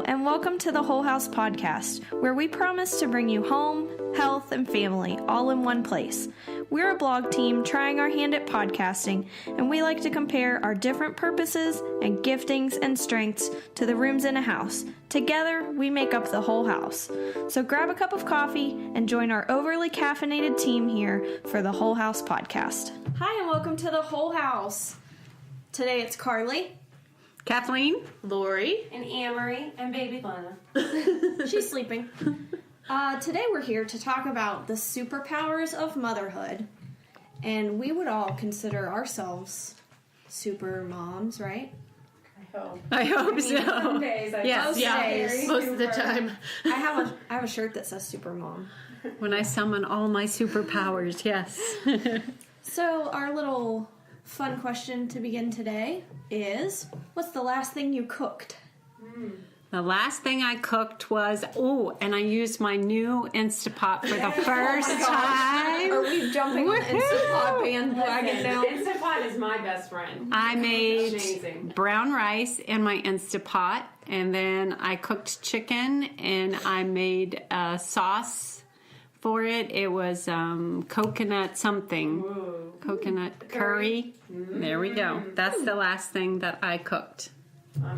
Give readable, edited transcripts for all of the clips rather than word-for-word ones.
and welcome to the Whole House Podcast, where we promise to bring you home, health, and family all in one place. We're a blog team trying our hand at podcasting, and we like to compare our different purposes and giftings and strengths to the rooms in a house. Together, we make up the whole house. So grab a cup of coffee and join our overly caffeinated team here for the Whole House Podcast. Hi, and welcome to the Whole House. Today it's Carly, Kathleen, Lori, and Amerey, and baby Lana. She's sleeping. Today we're here to talk about the superpowers of motherhood. And we would all consider ourselves super moms, right? I hope so. Some days, Most days. most of the time. I have a shirt that says super mom. When I summon all my superpowers, yes. So our little fun question to begin today is, what's the last thing you cooked? The last thing I cooked was, and I used my new Instapot for the first time. Are we jumping on the Instapot bandwagon now? Instapot is my best friend. I made Amazing. brown rice in my Instapot, and then I cooked chicken, and I made a sauce for it. It was coconut something. Ooh. Coconut curry. There we go. That's the last thing that I cooked.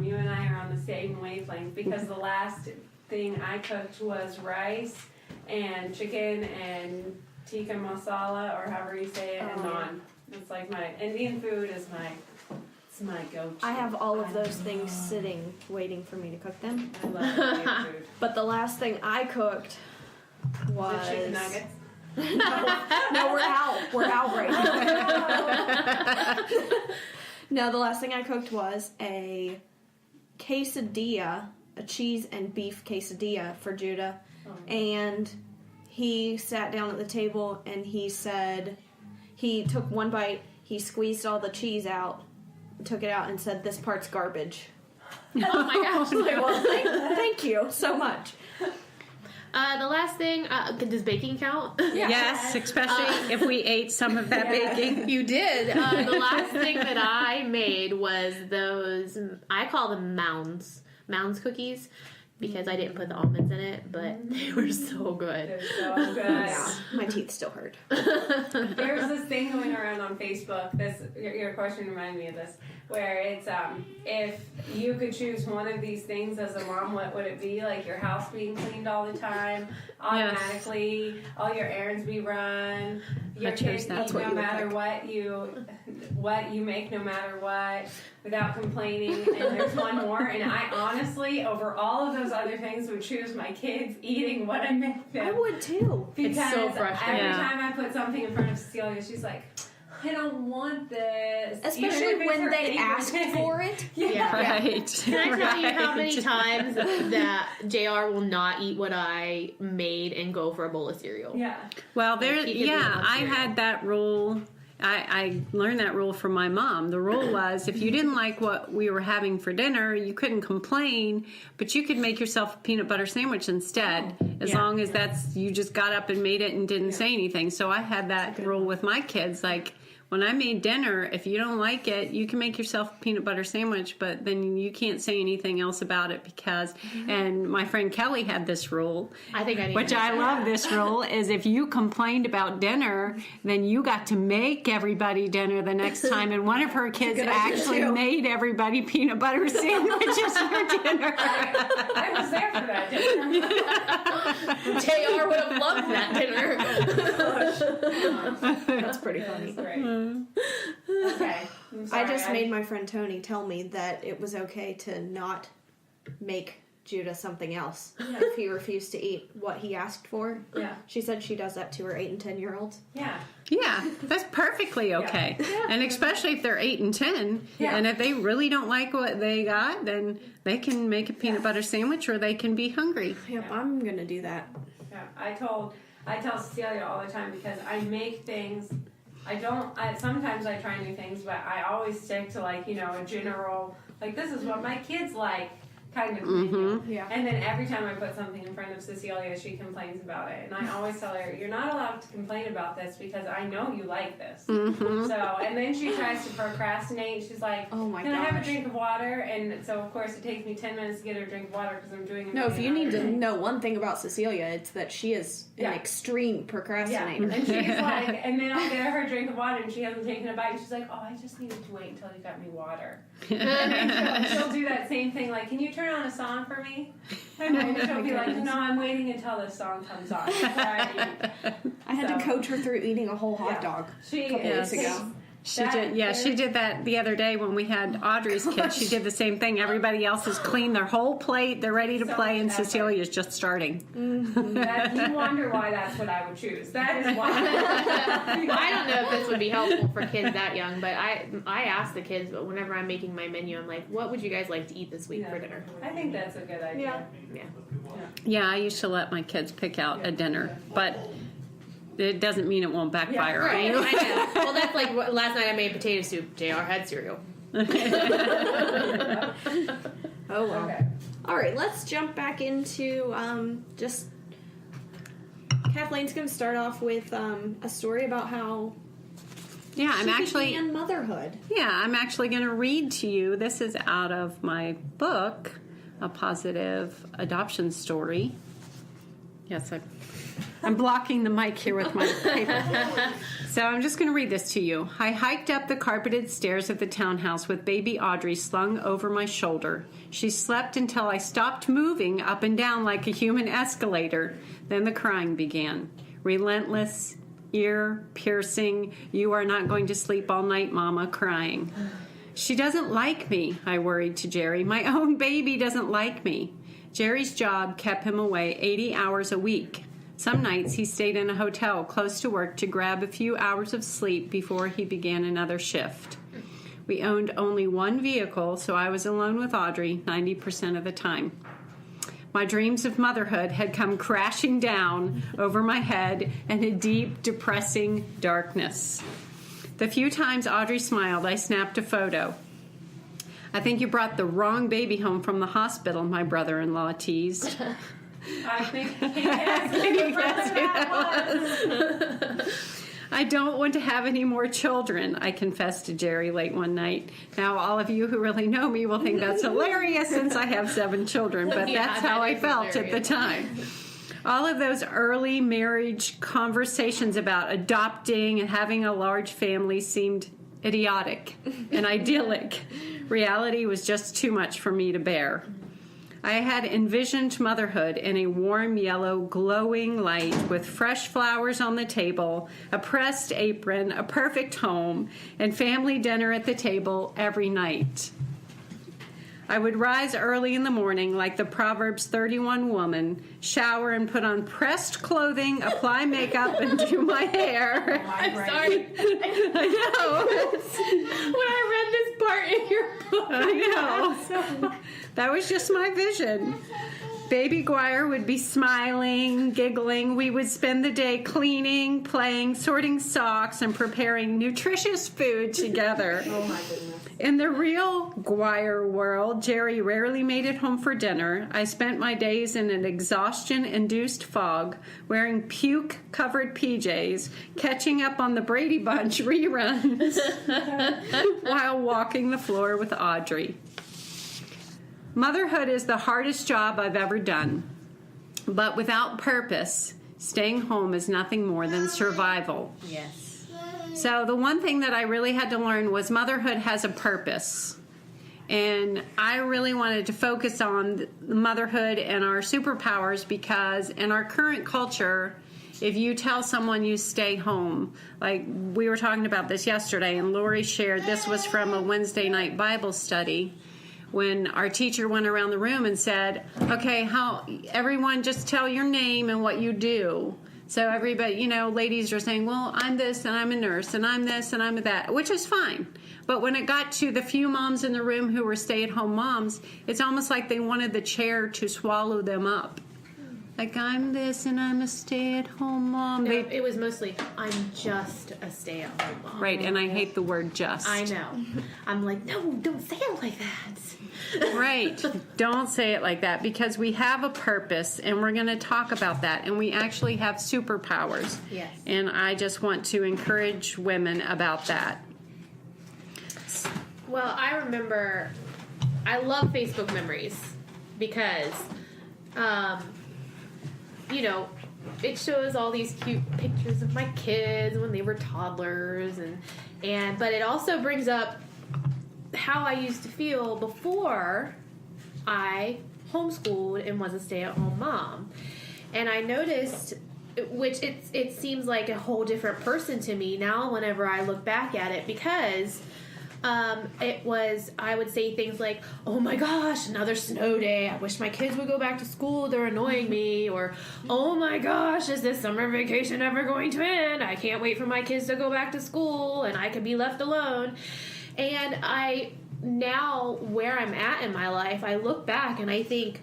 You and I are on the same wavelength because the last thing I cooked was rice and chicken and tikka masala, or however you say it, and naan. It's like my Indian food is my go-to. I have all of those things sitting, waiting for me to cook them. I love Indian food. But the last thing I cooked was... The chicken nuggets. No, we're out. We're out right now. No, the last thing I cooked was a quesadilla, a cheese and beef quesadilla for Judah. And he sat down at the table and he said, he took one bite, he squeezed all the cheese out, took it out and said, "This part's garbage." Oh my gosh. Well, thank you so much. The last thing, does baking count? Yes, especially if we ate some of that baking. You did. The last thing that I made was those, I call them mounds cookies, because I didn't put the almonds in it, but they were so good. They're so good. Yeah, my teeth still hurt. There's this thing going around on Facebook. Your question reminded me of this, where it's if you could choose one of these things as a mom, what would it be? Like your house being cleaned all the time, automatically, all your errands be run, your kids eat no matter what you make, no matter what, without complaining. And there's one more, and I honestly, over all of those other things, would choose my kids eating what I make them. I would too. Because It's so frustrating. every time I put something in front of Cecilia, she's like, "I don't want this." Especially when they asked for it. Yeah. Right. Can I tell you how many times that JR will not eat what I made and go for a bowl of cereal? Yeah. Well, I cereal. had that rule. I learned that rule from my mom. The rule was, if you didn't like what we were having for dinner, you couldn't complain, but you could make yourself a peanut butter sandwich instead, as long as you just got up and made it and didn't say anything. So I had that rule with my kids, like, when I made dinner, if you don't like it, you can make yourself a peanut butter sandwich, but then you can't say anything else about it because, and my friend Kelly had this rule, I think I need which to I love this rule, is if you complained about dinner, then you got to make everybody dinner the next time, and one of her kids actually made everybody peanut butter sandwiches for dinner. I was there for that dinner. JR would have loved that dinner. That's pretty funny. That's great. Okay. I'm sorry, I just made my friend Tony tell me that it was okay to not make Judah something else if he refused to eat what he asked for. Yeah. She said she does that to her 8 and 10-year-olds. Yeah. Yeah, that's perfectly okay. And especially if they're 8 and 10. Yeah. And if they really don't like what they got, then they can make a peanut butter sandwich or they can be hungry. Yep, I'm going to do that. Yeah. I tell Cecilia all the time, because I make things. Sometimes I try new things, but I always stick to, like, a general, like, this is what my kids like. kind of menu. Yeah. And then every time I put something in front of Cecilia, she complains about it. And I always tell her, you're not allowed to complain about this because I know you like this. So, and then she tries to procrastinate. She's like, Oh my can I have a gosh. drink of water? And so, of course, it takes me 10 minutes to get her a drink of water because I'm doing No, if you need to to know one thing about Cecilia, it's that she is an Yeah. extreme procrastinator. And she's like, and then I'll get her a drink of water and she hasn't taken a bite. And she's like, oh, I just needed to wait until you got me water. And then she'll do that same thing, like, can you turn on a song for me? And then she'll be like, no, I'm waiting until the song comes on before I eat. I had to coach her through eating a whole hot Yeah. dog She a couple weeks is- ago. She did that the other day when we had Audrey's kids. She did the same thing. Everybody else has cleaned their whole plate. They're ready to So play, and much effort. Cecilia's just starting. That, you wonder why that's what I would choose. That is why. I don't know if this would be helpful for kids that young, but I ask the kids whenever I'm making my menu, I'm like, what would you guys like to eat this week for dinner? I think that's a good idea. Yeah. Yeah, I used to let my kids pick out a dinner, but it doesn't mean it won't backfire on Right, you. I know. Well, that's like last night I made potato soup. JR had cereal. Oh, well. Okay. All right, let's jump back into just... Kathleen's going to start off with a story about how Yeah, I'm she actually... began motherhood. Yeah, I'm actually going to read to you. This is out of my book, A Positive Adoption Story. Yes, I'm blocking the mic here with my paper. So I'm just going to read this to you. I hiked up the carpeted stairs of the townhouse with baby Audrey slung over my shoulder. She slept until I stopped moving up and down like a human escalator. Then the crying began. Relentless, ear-piercing, you are not going to sleep all night, Mama, crying. She doesn't like me, I worried to Jerry. My own baby doesn't like me. Jerry's job kept him away 80 hours a week. Some nights he stayed in a hotel close to work to grab a few hours of sleep before he began another shift. We owned only one vehicle, so I was alone with Audrey 90% of the time. My dreams of motherhood had come crashing down over my head in a deep, depressing darkness. The few times Audrey smiled, I snapped a photo. I think you brought the wrong baby home from the hospital, my brother-in-law teased. I think he has that was. I don't want to have any more children, I confessed to Jerry late one night. Now, all of you who really know me will think that's hilarious since I have 7 children, but Yeah, that's how that I is felt at the hilarious. time. All of those early marriage conversations about adopting and having a large family seemed idiotic and idyllic. Reality was just too much for me to bear. I had envisioned motherhood in a warm yellow glowing light with fresh flowers on the table, a pressed apron, a perfect home, and family dinner at the table every night. I would rise early in the morning like the Proverbs 31 woman, shower and put on pressed clothing, apply makeup, and do my hair. I'm sorry. I know. When I read this part in your book, I know. That was just my vision. Baby Guire would be smiling, giggling. We would spend the day cleaning, playing, sorting socks, and preparing nutritious food together. Oh my goodness. In the real Guire world, Jerry rarely made it home for dinner. I spent my days in an exhaustion-induced fog, wearing puke-covered PJs, catching up on the Brady Bunch reruns, while walking the floor with Audrey. Motherhood is the hardest job I've ever done. But without purpose, staying home is nothing more than survival. yes. So the one thing that I really had to learn was motherhood has a purpose. And I really wanted to focus on motherhood and our superpowers because in our current culture, if you tell someone you stay home, like we were talking about this yesterday, and Lori shared, this was from a Wednesday night Bible study, when our teacher went around the room and said, okay, everyone just tell your name and what you do. So everybody, ladies are saying, well, I'm this and I'm a nurse and I'm this and I'm that, which is fine. But when it got to the few moms in the room who were stay-at-home moms, it's almost like they wanted the chair to swallow them up. like, I'm this and I'm a stay-at-home mom. No, it was mostly, I'm just a stay-at-home mom. Right, and I hate the word just. I know. I'm like, no, don't say it like that. Right. Don't say it like that, because we have a purpose, and we're going to talk about that. And we actually have superpowers. Yes. And I just want to encourage women about that. Well, I remember, I love Facebook memories because, you know, it shows all these cute pictures of my kids when they were toddlers, but it also brings up how I used to feel before I homeschooled and was a stay-at-home mom. And I noticed, which it seems like a whole different person to me now whenever I look back at it, because I would say things like, oh my gosh, another snow day. I wish my kids would go back to school. They're annoying me. Or, oh my gosh, is this summer vacation ever going to end? I can't wait for my kids to go back to school and I could be left alone. And now where I'm at in my life, I look back and I think,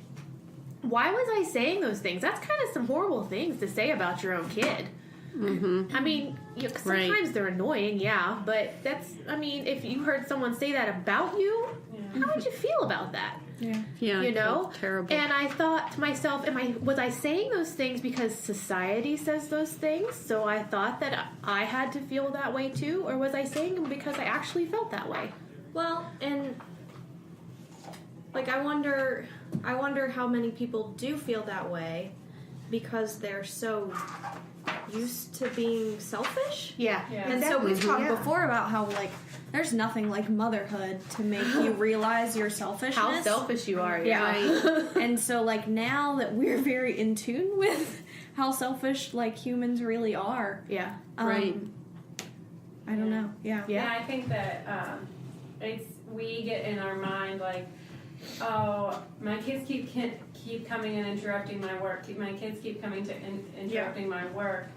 why was I saying those things? That's kind of some horrible things to say about your own kid. Mm-hmm. I mean, sometimes they're annoying, yeah, but if you heard someone say that about you, how would you feel about that? Yeah, you know, terrible. And I thought to myself, was I saying those things because society says those things, so I thought that I had to feel that way too, or was I saying them because I actually felt that way? Well, and like I wonder how many people do feel that way because they're so used to being selfish. Yeah. And so we've talked before about how, like, there's nothing like motherhood to make you realize your selfishness. How selfish you are. Yeah. Right? And so, like, now that we're very in tune with how selfish, like, humans really are. Yeah. Right. I don't know. Yeah. Yeah, I think that we get in our mind, like, oh, my kids keep coming and interrupting my work. My kids keep coming to interrupting my work.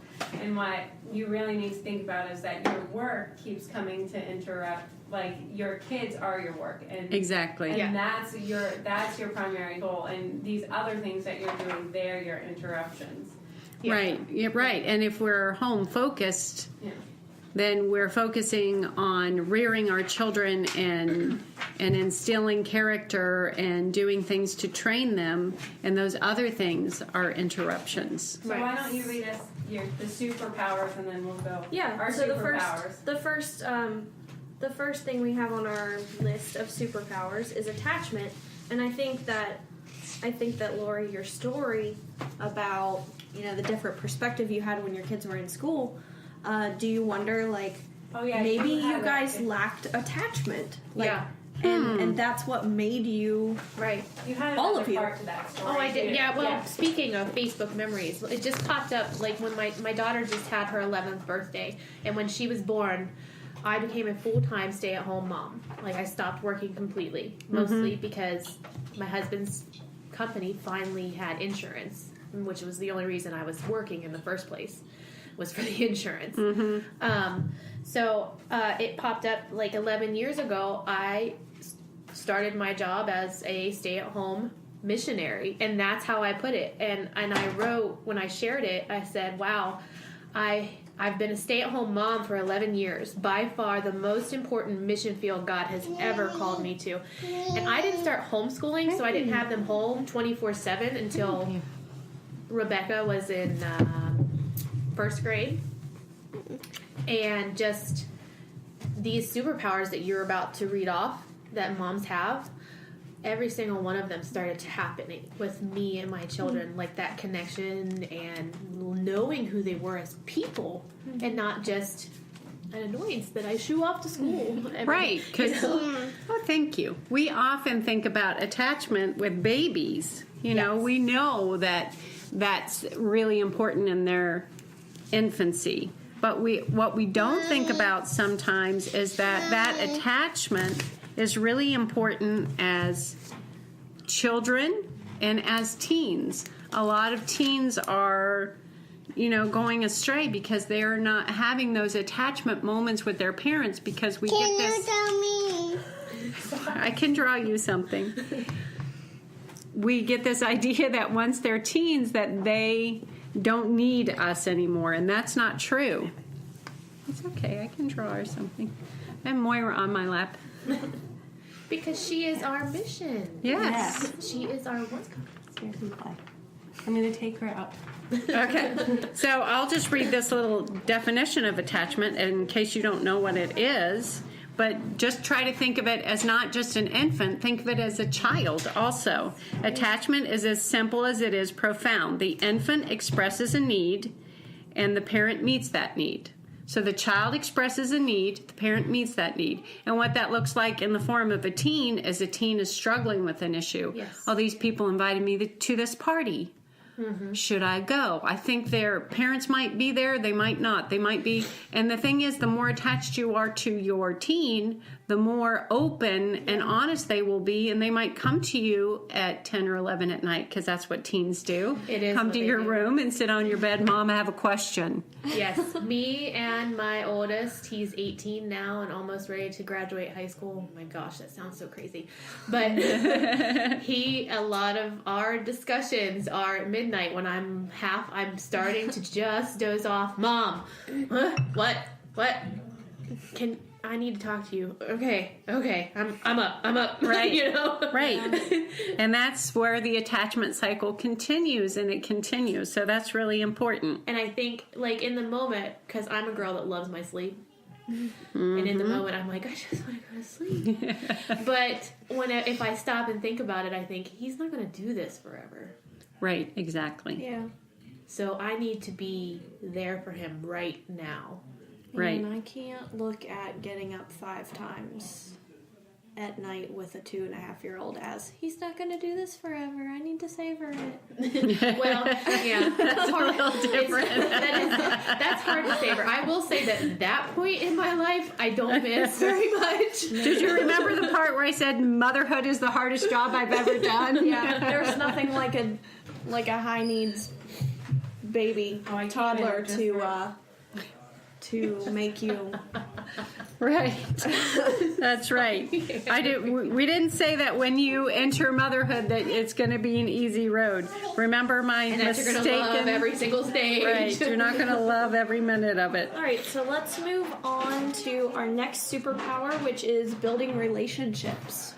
And what you really need to think about is that your work keeps coming to interrupt. Like, your kids are your work, and exactly, and that's your primary goal. And these other things that you're doing, they're your interruptions. Yeah. Right. Yeah, right. And if we're home focused. Yeah. Then we're focusing on rearing our children and instilling character and doing things to train them, and those other things are interruptions. So why don't you read us the superpowers, and then we'll go. Yeah. Our so superpowers. The first thing we have on our list of superpowers is attachment, and I think that Lori, your story about the different perspective you had when your kids were in school. Do you wonder, like, maybe you guys lacked attachment? Like, and that's what made you You had all of you. part to that story. Oh, I did. Yeah. Well, speaking of Facebook memories, it just popped up like when my daughter just had her 11th birthday, and when she was born, I became a full-time stay-at-home mom. Like, I stopped working completely, mostly because my husband's company finally had insurance, which was the only reason I was working in the first place. Was for the insurance. So it popped up like 11 years ago. I started my job as a stay-at-home missionary, and that's how I put it. And I wrote, when I shared it, I said, wow, I've been a stay-at-home mom for 11 years, by far the most important mission field God has ever called me to. And I didn't start homeschooling, so I didn't have them home 24/7 until Rebecca was in first grade. And just these superpowers that you're about to read off that moms have, every single one of them started to happen with me and my children, like that connection and knowing who they were as people and not just an annoyance that I shoo off to school. Right, because oh, thank you. We often think about attachment with babies. You know, we know that that's really important in their infancy. But what we don't think about sometimes is that attachment is really important as children and as teens. A lot of teens are, going astray because they are not having those attachment moments with their parents because we get this. Can you tell me? I can draw you something. we get this idea that once they're teens that they don't need us anymore, and that's not true. It's okay, I can draw or something. I have Moira on my lap. Because she is our mission. Yes. She is our what? I'm going to take her out. Okay, so I'll just read this little definition of attachment in case you don't know what it is. But just try to think of it as not just an infant. Think of it as a child also. Attachment is as simple as it is profound. The infant expresses a need, and the parent meets that need. So the child expresses a need, the parent meets that need. And what that looks like in the form of a teen is struggling with an issue. Yes. All these people invited me to this party. Mm-hmm. Should I go? I think their parents might be there. They might not. They might be. And the thing is, the more attached you are to your teen, the more open and honest they will be. And they might come to you at 10 or 11 at night, because that's what teens do. It is. Come to your room and sit on your bed. Mom, I have a question. Yes. Me and my oldest, he's 18 now and almost ready to graduate high school. Oh my gosh, that sounds so crazy. But a lot of our discussions are at midnight when I'm starting to just doze off. Mom, huh? What? I need to talk to you. Okay, I'm up. Right. You know? Right. And that's where the attachment cycle continues, and it continues. So that's really important. And I think, like, in the moment, because I'm a girl that loves my sleep, and in the moment I'm like, I just want to go to sleep. But if I stop and think about it, I think, he's not going to do this forever. Right, exactly. Yeah. So I need to be there for him right now. Right. And I can't look at getting up 5 times at night with a 2.5-year-old as, he's not going to do this forever. I need to savor it. Well, yeah, that's a little different. That's hard to savor. I will say that point in my life, I don't miss very much. Did you remember the part where I said motherhood is the hardest job I've ever done? Yeah, there's nothing like a high needs baby toddler to make you. Right. That's right. We didn't say that when you enter motherhood that it's going to be an easy road. Remember my and that mistaken. You're going to love every single stage. Right. You're not going to love every minute of it. All right, so let's move on to our next superpower, which is building relationships.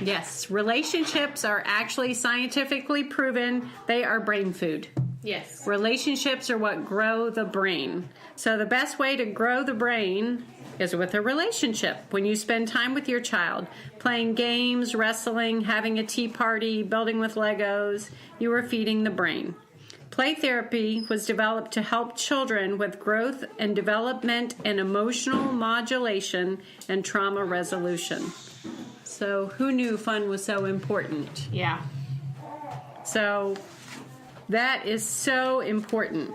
Yes, relationships are actually scientifically proven. They are brain food. Yes. Relationships are what grow the brain. So the best way to grow the brain is with a relationship. When you spend time with your child, playing games, wrestling, having a tea party, building with Legos, you are feeding the brain. Play therapy was developed to help children with growth and development and emotional modulation and trauma resolution. So who knew fun was so important? Yeah. So that is so important.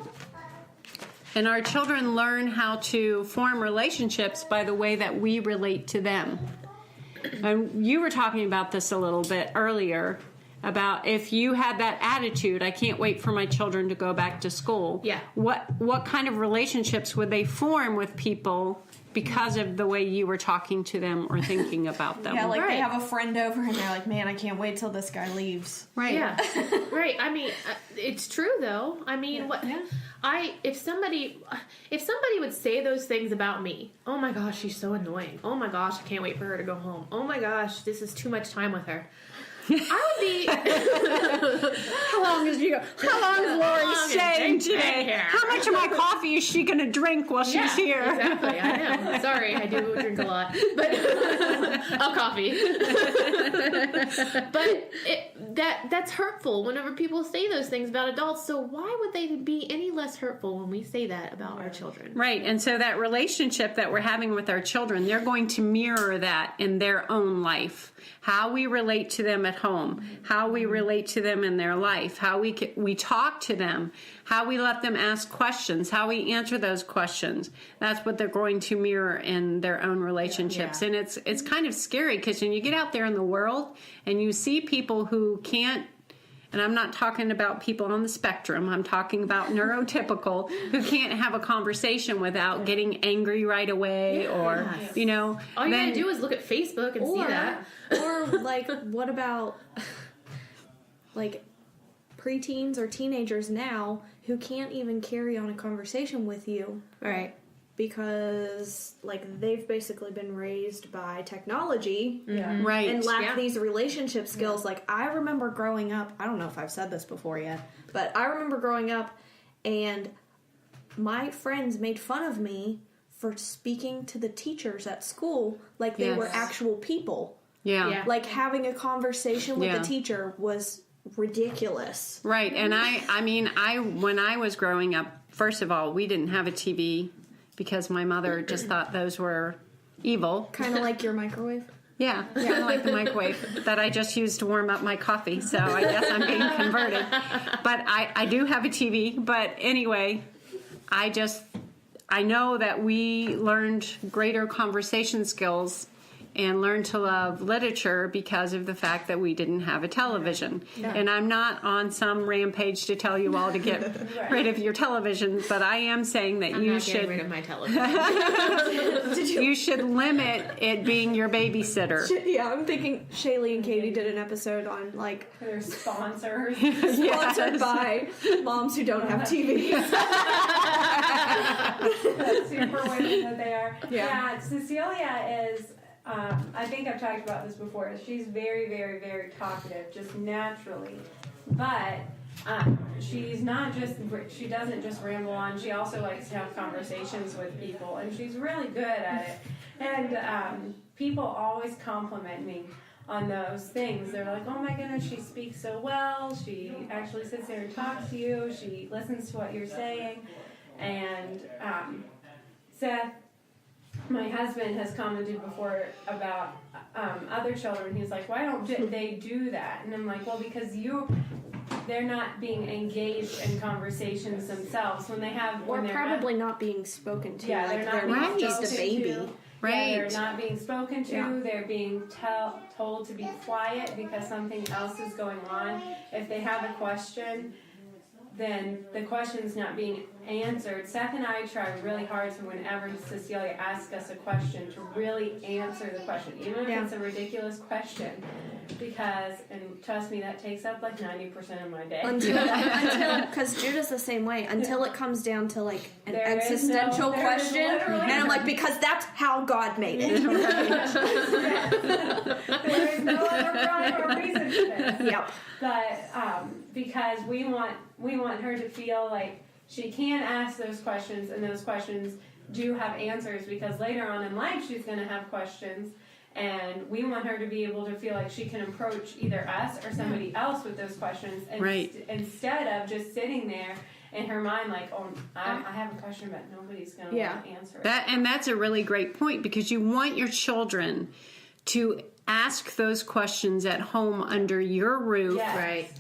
And our children learn how to form relationships by the way that we relate to them. And you were talking about this a little bit earlier, about if you had that attitude, I can't wait for my children to go back to school. Yeah. What kind of relationships would they form with people because of the way you were talking to them or thinking about them? Yeah, like Right. they have a friend over and they're like, man, I can't wait till this guy leaves. Right. Yeah. Right. I mean, it's true though. I mean, if somebody would say those things about me, oh my gosh, she's so annoying. Oh my gosh, I can't wait for her to go home. Oh my gosh, this is too much time with her. I would be. How long is Lori staying today? How much of my coffee is she going to drink while she's here? Exactly, I know. Sorry, I do drink a lot, but coffee. But that's hurtful whenever people say those things about adults. So why would they be any less hurtful when we say that about our children? Right, and so that relationship that we're having with our children, they're going to mirror that in their own life. How we relate to them at home, how we relate to them in their life, how we talk to them, how we let them ask questions, how we answer those questions. That's what they're going to mirror in their own relationships. Yeah. And it's kind of scary because when you get out there in the world and you see people who can't, and I'm not talking about people on the spectrum, I'm talking about neurotypical, who can't have a conversation without getting angry right away, or, you know. All you gotta do is look at Facebook and see that. Or, like, what about, like preteens or teenagers now who can't even carry on a conversation with you. Right. Because, like, they've basically been raised by technology Right. and lack these relationship skills. Like, I remember growing up, I don't know if I've said this before yet, but I remember growing up and my friends made fun of me for speaking to the teachers at school like they were actual people. Yeah. Like, having a conversation with the teacher was ridiculous. Right. And I mean, when I was growing up, first of all, we didn't have a TV because my mother just thought those were evil. Kind of like your microwave? Yeah, kind of like the microwave that I just used to warm up my coffee. So I guess I'm being converted. But I do have a TV. But anyway, I know that we learned greater conversation skills and learned to love literature because of the fact that we didn't have a television. Yeah. And I'm not on some rampage to tell you all to get rid of your televisions, but I am saying that you should get rid of my television. You should limit it being your babysitter. Yeah, I'm thinking Shaylee and Katie did an episode on, like, They're sponsors. sponsored by moms who don't have TVs. That's super women that they are. Yeah. Cecilia is, I think I've talked about this before. She's very, very, very talkative, just naturally. But she's not just, she doesn't just ramble on. She also likes to have conversations with people, and she's really good at it. And people always compliment me on those things. They're like, oh my goodness, she speaks so well. She actually sits there and talks to you. She listens to what you're saying. And Seth, my husband, has commented before about other children. He's like, why don't they do that? And I'm like, well, because they're not being engaged in conversations themselves when they have, Or probably not being spoken to. Yeah, like they're not being just a spoken baby. to. Right. Yeah, they're not being spoken to. Yeah. They're being told to be quiet because something else is going on. If they have a question, then the question's not being answered. Seth and I try really hard to, whenever Cecilia asks us a question, to really answer the question, even if it's a ridiculous question. Because, and trust me, that takes up like 90% of my day. Until, because Judah's the same way, until it comes down to, like, an existential question. And I'm like, because that's how God made it. There is no other rhyme or reason for this. Yep. But because we want her to feel like she can ask those questions, and those questions do have answers, because later on in life she's going to have questions, and we want her to be able to feel like she can approach either us or somebody else with those questions, and instead of just sitting there in her mind like, oh, I have a question, but nobody's going to answer it. And that's a really great point, because you want your children to ask those questions at home under your roof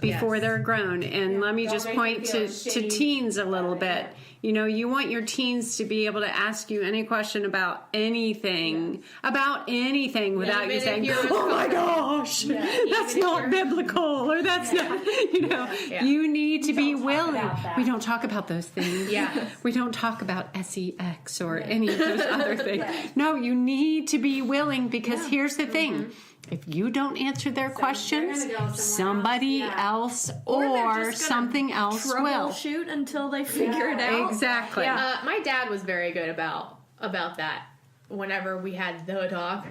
before they're grown. And let me just point to teens a little bit. You know, you want your teens to be able to ask you any question about anything, without you saying, oh my gosh, that's not biblical, or that's not, you know, you need to be willing. We don't talk about those things. Yeah. We don't talk about sex or any of those other things. No, you need to be willing, because here's the thing. If you don't answer their questions, somebody else or something else will Troubleshoot until they figure it out. Exactly. Yeah. My dad was very good about that. Whenever we had the talk,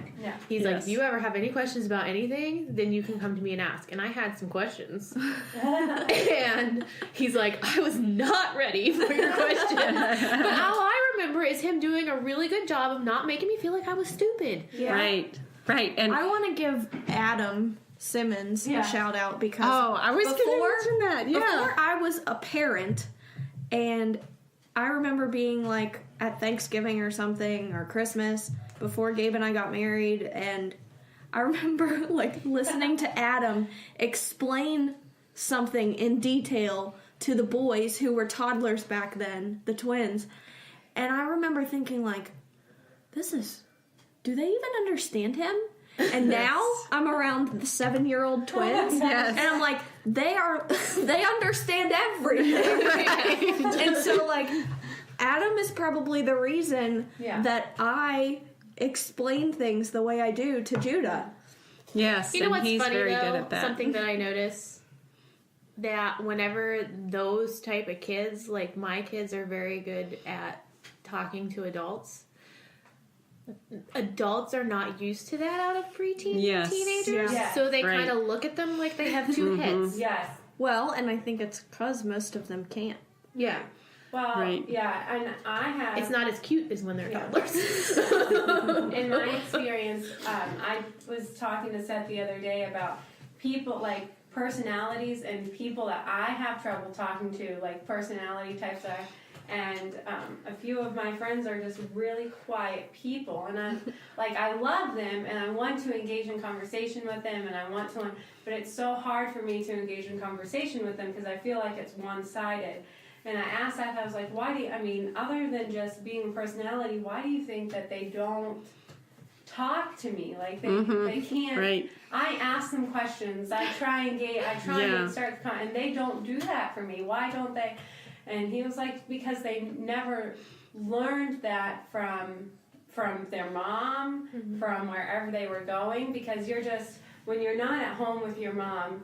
he's like, "Do you ever have any questions about anything? Then you can come to me and ask." And I had some questions, and he's like, "I was not ready for your question." But all I remember is him doing a really good job of not making me feel like I was stupid. Yeah. Right. And I want to give Adam Simmons a shout out, because I was going to mention that. Yeah. Before I was a parent, and I remember being like at Thanksgiving or something, or Christmas, before Gabe and I got married, and I remember like listening to Adam explain something in detail to the boys who were toddlers back then, the twins, and I remember thinking like, do they even understand him? And now I'm around the 7-year-old twins, and I'm like, they understand everything. And so, like, Adam is probably the reason that I explain things the way I do to Judah. Yes, you know what's he's funny very though? good at that. Something that I notice that whenever those type of kids, like my kids are very good at talking to adults. Adults are not used to that out of teenagers. Yes. So they Right. kind of look at them like they have two heads. Yes. Well, and I think it's because most of them can't. Yeah. Well, Right. yeah, and I have. It's not as cute as when they're Yeah. toddlers. In my experience, I was talking to Seth the other day about people, like personalities, and people that I have trouble talking to, like personality types that and a few of my friends are just really quiet people, and I love them and I want to engage in conversation with them, and I want to, but it's so hard for me to engage in conversation with them because I feel like it's one-sided. And I asked that, I was like, why do you, I mean, other than just being a personality, why do you think that they don't talk to me? Like, they can't. Right. I ask them questions. I try and start the and they don't do that for me. Why don't they? And he was like, because they never learned that from their mom, from wherever they were going, because when you're not at home with your mom,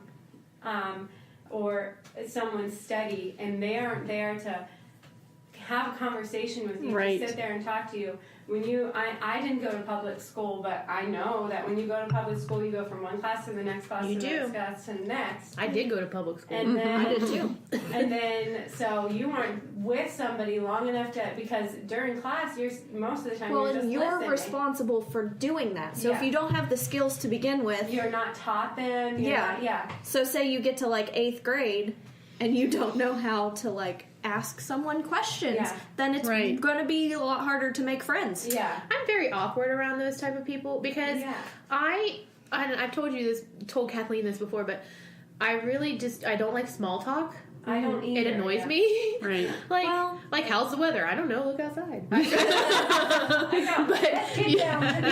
or someone steady, and they aren't there to have a conversation with you, Right. to sit there and talk to you. I didn't go to public school, but I know that when you go to public school, you go from one class to the next class You to the do. next class to the next. I did go to public school. And then, I did too. And then, so you weren't with somebody long enough because during class, most of the time Well, you're just and you're listening. responsible for doing that. So if Yeah. you don't have the skills to begin with, You're not taught them. Yeah. So say you get to like 8th grade and you don't know how to like ask someone questions, Yeah. then it's Right. going to be a lot harder to make friends. Yeah. I'm very awkward around those type of people because Yeah. I've told Kathleen this before, but I really I don't like small talk. I don't either. It annoys me. Right. like how's the weather? I don't know. Look outside. You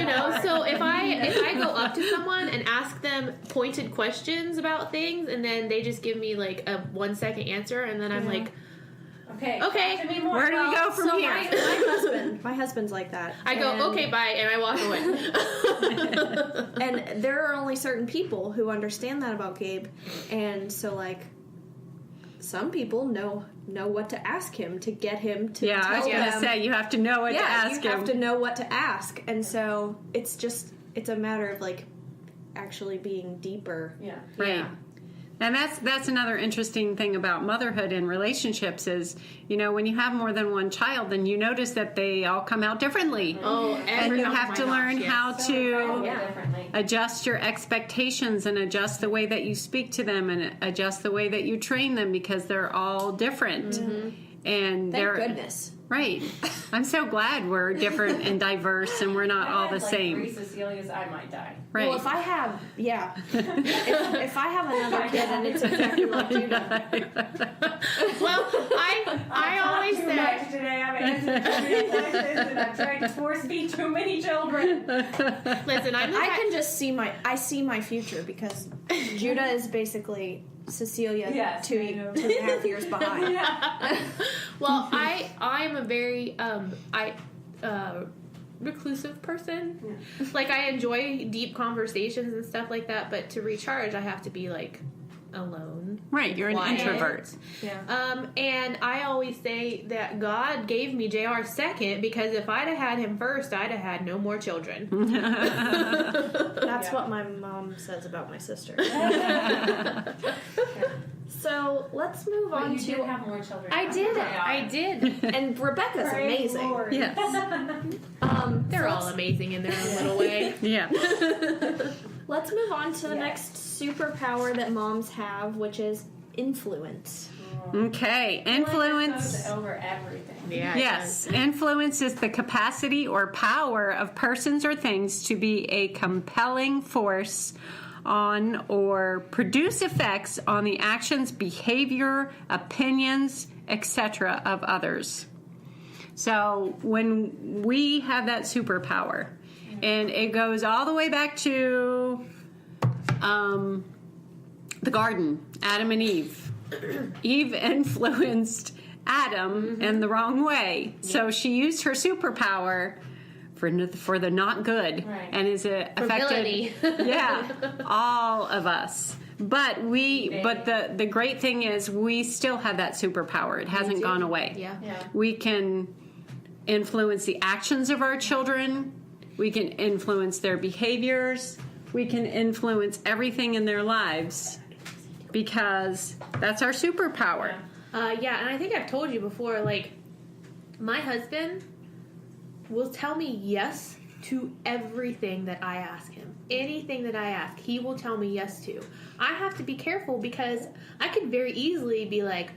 know, so if I go up to someone and ask them pointed questions about things, and then they just give me like a 1-second answer, and then I'm like, Okay. Okay. Talk to me more. Where do we go from So here? my husband's like that. I go, And- okay, bye, and I walk away. And there are only certain people who understand that about Gabe, and so like some people know what to ask him to get him to Yeah, I was tell going to them. say, you have to know what to ask you him. have to know what to ask, and so it's a matter of like actually being deeper. Yeah. Right. Yeah. And that's another interesting thing about motherhood and relationships is, when you have more than one child, then you notice that they all come out differently. And you have to learn how to differently. adjust your expectations and adjust the way that you speak to them and adjust the way that you train them because they're all different. And Thank they're goodness. right. I'm so glad we're different and diverse and we're not all the same. 3 Cecilias, I might die. Right. Well, if I have if I have another kid and it's exactly like Judah, Well, I always Too say, much today. I've answered too many questions and I've tried to force feed too many children. listen, I can just see my future because Judah is basically Cecilia Yes, two I know. and a half years behind. Well, I am a very reclusive person. Like I enjoy deep conversations and stuff like that, but to recharge, I have to be like alone. Right, you're an Quiet. introvert. Yeah. And I always say that God gave me JR second because if I'd have had him first, I'd have had no more children. That's what my mom says about my sister. So let's move But on you to did have more children. I did. Yeah. I did. and Rebecca's Praise amazing. Lord. Yes. They're all amazing in their own little way. Yeah. Let's move on to the Yes. next superpower that moms have, which is influence. Okay. I feel like that Influence. goes over everything. Yeah. Yes, influence is the capacity or power of persons or things to be a compelling force on or produce effects on the actions, behavior, opinions, etc. of others. So when we have that superpower, and it goes all the way back to the garden, Adam and Eve. Eve influenced Adam in the wrong way. So she used her superpower for the not good, Right. and is affected villainy. all of us. But the great thing is we still have that superpower. It hasn't gone away. Yeah. We can influence the actions of our children. We can influence their behaviors. We can influence everything in their lives because that's our superpower. And I think I've told you before, like, my husband will tell me yes to everything that I ask him. Anything that I ask, he will tell me yes to. I have to be careful because I could very easily be like,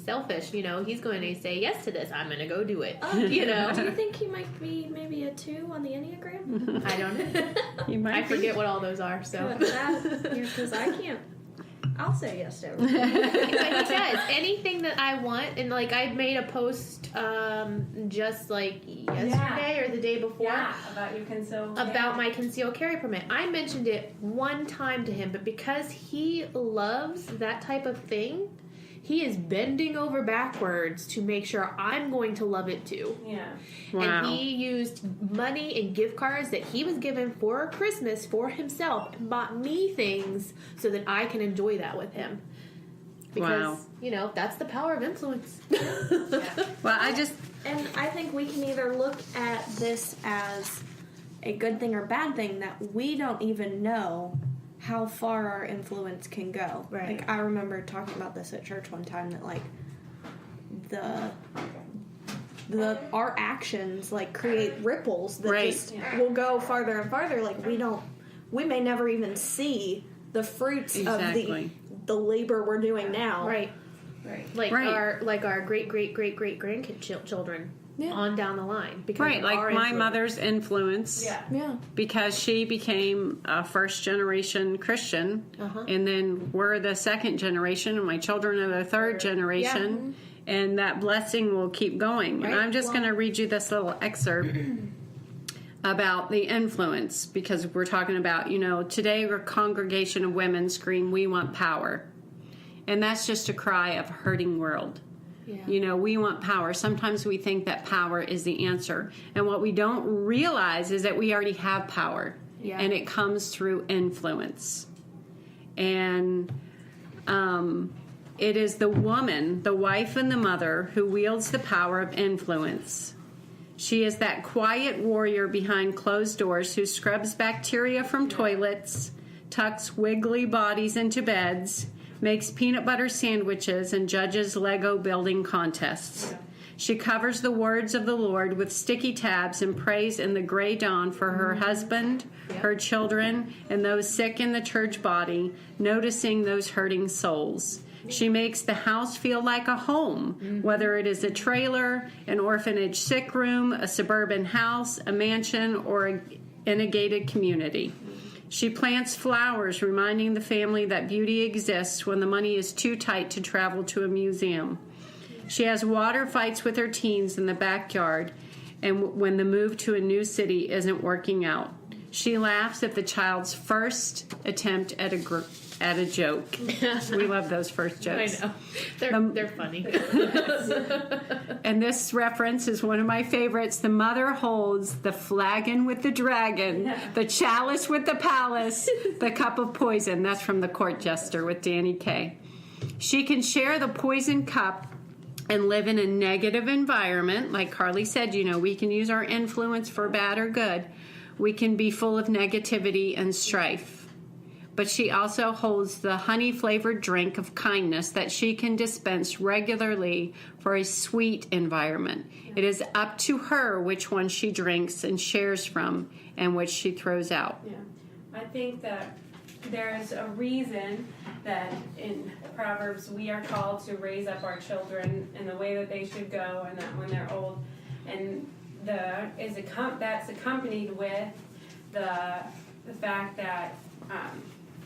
selfish, you know, he's going to say yes to this. I'm going to go do it, you know. Do you think he might be maybe a 2 on the Enneagram? I don't know. I forget what all those are, so. Because I can't. I'll say yes to everything. But he does. Anything that I want, and like I made a post just like yesterday or the day before about my concealed carry permit. I mentioned it one time to him, but because he loves that type of thing, he is bending over backwards to make sure I'm going to love it too. Yeah. Wow. And he used money and gift cards that he was given for Christmas for himself and bought me things so that I can enjoy that with him. Because, you know, that's the power of influence. Well, And I think we can either look at this as a good thing or bad thing that we don't even know how far our influence can go. Right. Like, I remember talking about this at church one time that, like, our actions, like, create ripples that just will go farther and farther. Like, we may never even see the fruits of the labor we're doing now. Right. Like our great grandchildren on down the line. Because like my mother's influence. Yeah. Because she became a first generation Christian, and then we're the second generation, and my children are the third generation, and that blessing will keep going. Right. And I'm just going to read you this little excerpt about the influence, because we're talking about, you know, today a congregation of women scream, "We want power." And that's just a cry of a hurting world. Yeah. You know, we want power. Sometimes we think that power is the answer. And what we don't realize is that we already have power. Yeah. And it comes through influence. And it is the woman, the wife and the mother, who wields the power of influence. She is that quiet warrior behind closed doors who scrubs bacteria from toilets, tucks wiggly bodies into beds, makes peanut butter sandwiches, and judges Lego building contests. She covers the words of the Lord with sticky tabs and prays in the gray dawn for her husband, her children, and those sick in the church body, noticing those hurting souls. She makes the house feel like a home, whether it is a trailer, an orphanage sick room, a suburban house, a mansion, or in a gated community. She plants flowers, reminding the family that beauty exists when the money is too tight to travel to a museum. She has water fights with her teens in the backyard, and when the move to a new city isn't working out. She laughs at the child's first attempt at a joke. We love those first jokes. I know. They're funny. And this reference is one of my favorites. The mother holds the flagon with the dragon, the chalice with the palace, the cup of poison. That's from The Court Jester with Danny Kaye. She can share the poison cup and live in a negative environment. Like Carly said, you know, we can use our influence for bad or good. We can be full of negativity and strife. But she also holds the honey-flavored drink of kindness that she can dispense regularly for a sweet environment. It is up to her which one she drinks and shares from and which she throws out. Yeah. I think that there's a reason that in Proverbs we are called to raise up our children in the way that they should go, and that when they're old, and that's accompanied with the fact that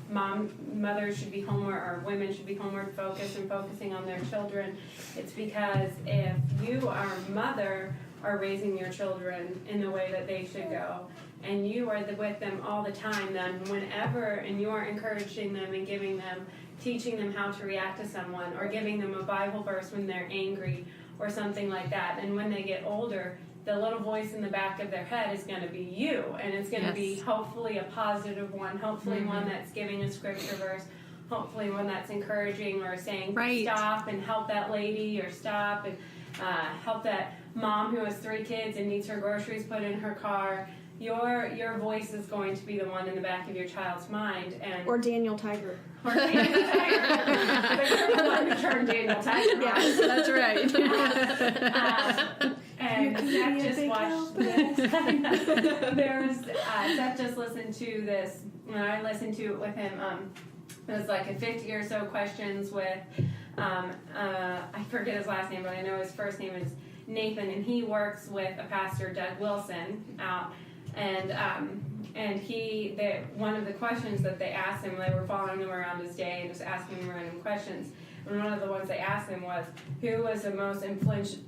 mothers should be homeward, or women should be homeward focused and focusing on their children. It's because if you, our mother, are raising your children in the way that they should go, and you are with them all the time, then whenever, and you are encouraging them and giving them, teaching them how to react to someone, or giving them a Bible verse when they're angry or something like that, and when they get older, the little voice in the back of their head is going to be you, and it's going to be hopefully a positive one, hopefully one that's giving a scripture verse, hopefully one that's encouraging or saying Right. stop and help that lady, or stop and help that mom who has 3 kids and needs her groceries put in her car. Your voice is going to be the one in the back of your child's mind, and Or Daniel Tiger. or Daniel Tiger. But you're the one who turned Daniel Tiger. Yes, that's right. And Seth just watched this. Seth just listened to this, and I listened to it with him. It was like a 50 or so questions with, I forget his last name, but I know his first name is Nathan, and he works with a pastor, Doug Wilson, out. And one of the questions that they asked him, they were following him around his day and just asking him random questions. And one of the ones they asked him was, who was the most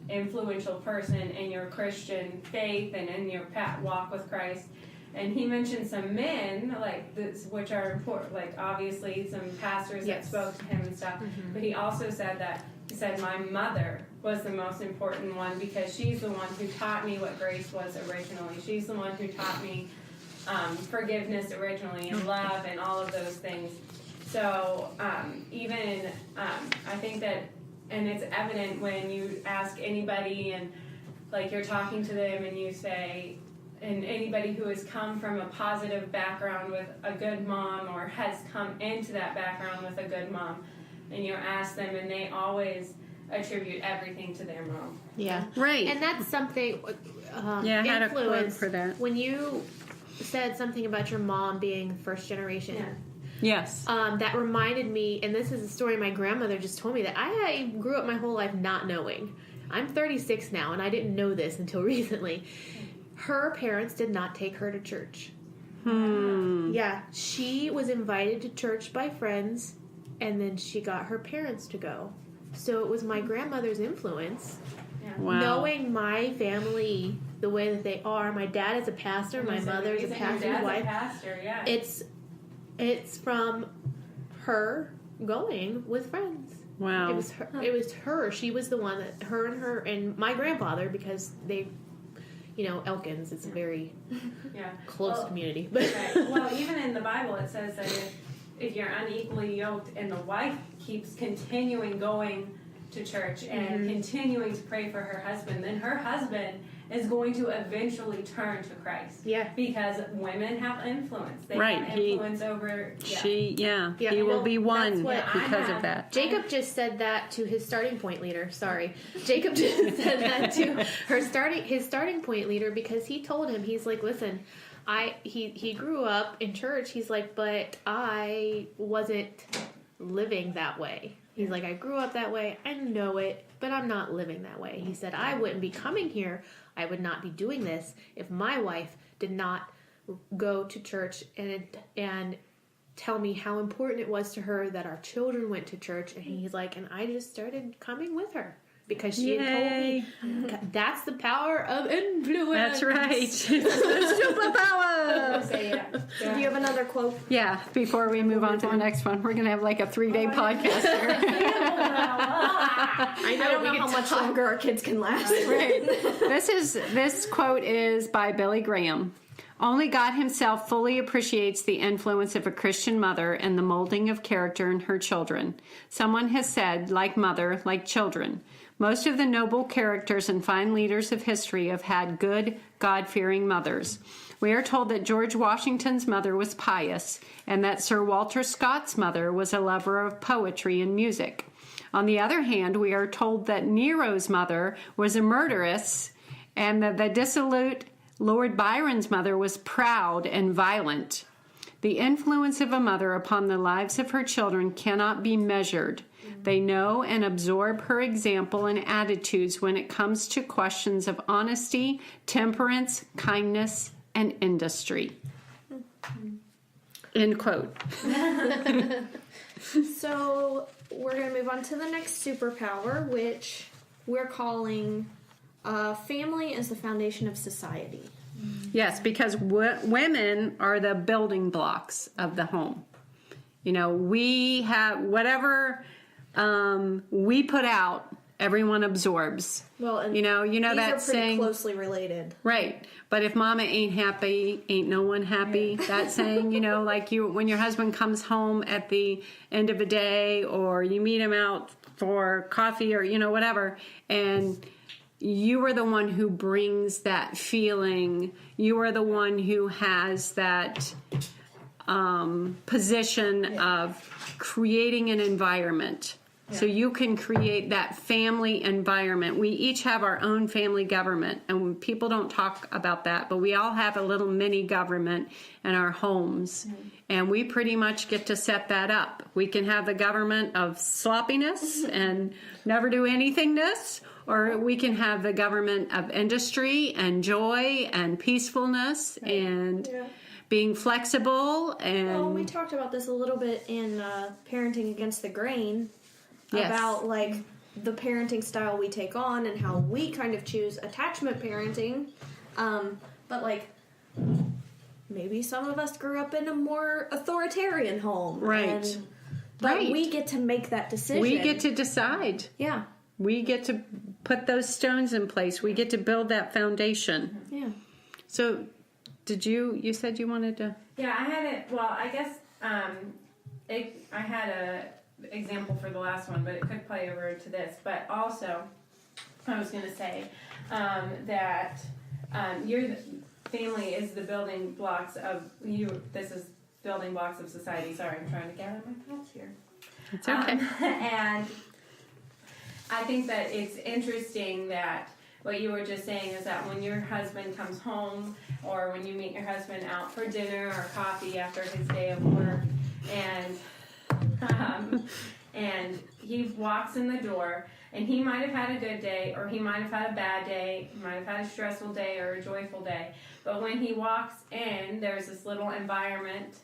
influential person in your Christian faith and in your walk with Christ? And he mentioned some men, like this, which are important, like obviously some pastors that spoke to him and stuff. Mm-hmm. But he also said my mother was the most important one, because she's the one who taught me what grace was originally. She's the one who taught me forgiveness originally, and love, and all of those things. So I think that, and it's evident when you ask anybody, and like you're talking to them, and you say, and anybody who has come from a positive background with a good mom, or has come into that background with a good mom, and you ask them, and they always attribute everything to their mom. Yeah. Right. And that's something, I had a quote influence, for that. when you said something about your mom being first generation. Yeah. Yes. That reminded me, and this is a story my grandmother just told me, that I grew up my whole life not knowing. I'm 36 now, and I didn't know this until recently. Her parents did not take her to church. Yeah, she was invited to church by friends, and then she got her parents to go. So it was my grandmother's influence. Yeah. Wow. Knowing my family the way that they are. My dad is a pastor. My mother's a pastor's wife. A pastor, yeah. It's from her going with friends. Wow. It was her. It was her. She was the one that her and my grandfather, because they, Elkins. It's a very close community. But right. Well, even in the Bible, it says that if you're unequally yoked, and the wife keeps continuing going to church and continuing to pray for her husband, then her husband is going to eventually turn to Christ. Yeah. Because women have influence. They Right. have influence over... Yeah. He will be one because of that. Jacob just said that to his starting point leader. Sorry. Jacob just said that to his starting point leader, because he told him, he's like, listen, he grew up in church. He's like, but I wasn't living that way. He's like, I grew up that way. I know it, but I'm not living that way. He said, I wouldn't be coming here. I would not be doing this if my wife did not go to church and tell me how important it was to her that our children went to church. And he's like, and I just started coming with her because she had told me. That's the power of influence. That's right. Superpowers. Do you have another quote? Yeah, before we move on to the next one, we're going to have like a 3-day podcast here. I don't know how much longer our kids can last. Right. This quote is by Billy Graham. Only God himself fully appreciates the influence of a Christian mother and the molding of character in her children. Someone has said, like mother, like children. Most of the noble characters and fine leaders of history have had good, God-fearing mothers. We are told that George Washington's mother was pious, and that Sir Walter Scott's mother was a lover of poetry and music. On the other hand, we are told that Nero's mother was a murderess, and that the dissolute Lord Byron's mother was proud and violent. The influence of a mother upon the lives of her children cannot be measured. They know and absorb her example and attitudes when it comes to questions of honesty, temperance, kindness, and industry. End quote. So we're going to move on to the next superpower, which we're calling family is the foundation of society. Yes, because women are the building blocks of the home. We have whatever we put out everyone absorbs. Well, and you know these that are pretty saying, closely related. right? But if mama ain't happy, ain't no one happy. That saying, like when your husband comes home at the end of a day, or you meet him out for coffee, or whatever, and you are the one who brings that feeling. You are the one who has that position of creating an environment. So you can create that family environment. We each have our own family government, and people don't talk about that, but we all have a little mini government in our homes, and we pretty much get to set that up. We can have the government of sloppiness and never do anythingness, or we can have the government of industry and joy and peacefulness and being flexible. And Well, we talked about this a little bit in Parenting Against the Grain. Yes. About like the parenting style we take on and how we kind of choose attachment parenting, but like maybe some of us grew up in a more authoritarian home, Right. But Right. we get to make that decision. we get to decide. yeah, We get to put those stones in place. We get to build that foundation. yeah. So, you said you wanted to... Yeah, I had it. Well, I guess I had a example for the last one, but it could play over to this. But also, I was going to say that your family is the building blocks of you. This is building blocks of society. Sorry, I'm trying to gather my thoughts here. It's okay. And I think that it's interesting that what you were just saying is that when your husband comes home, or when you meet your husband out for dinner or coffee after his day of work, and he walks in the door, and he might have had a good day, or he might have had a bad day, he might have had a stressful day or a joyful day, but when he walks in, there's this little environment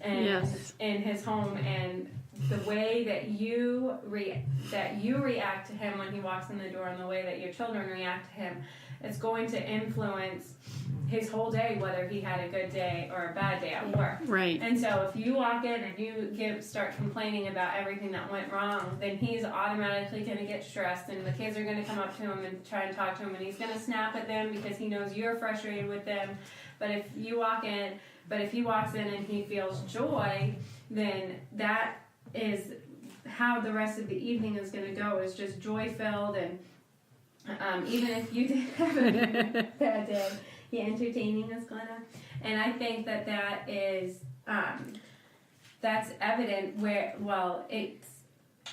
in his home, and the way that you react to him when he walks in the door, and the way that your children react to him, it's going to influence his whole day, whether he had a good day or a bad day at work. Right. And so if you walk in and you start complaining about everything that went wrong, then he's automatically going to get stressed, and the kids are going to come up to him and try and talk to him, and he's going to snap at them because he knows you're frustrated with them. But if he walks in and he feels joy, then that is how the rest of the evening is going to go, is just joy-filled. And even if you did have a bad day, the entertaining is going to. And I think that is that's evident where, it's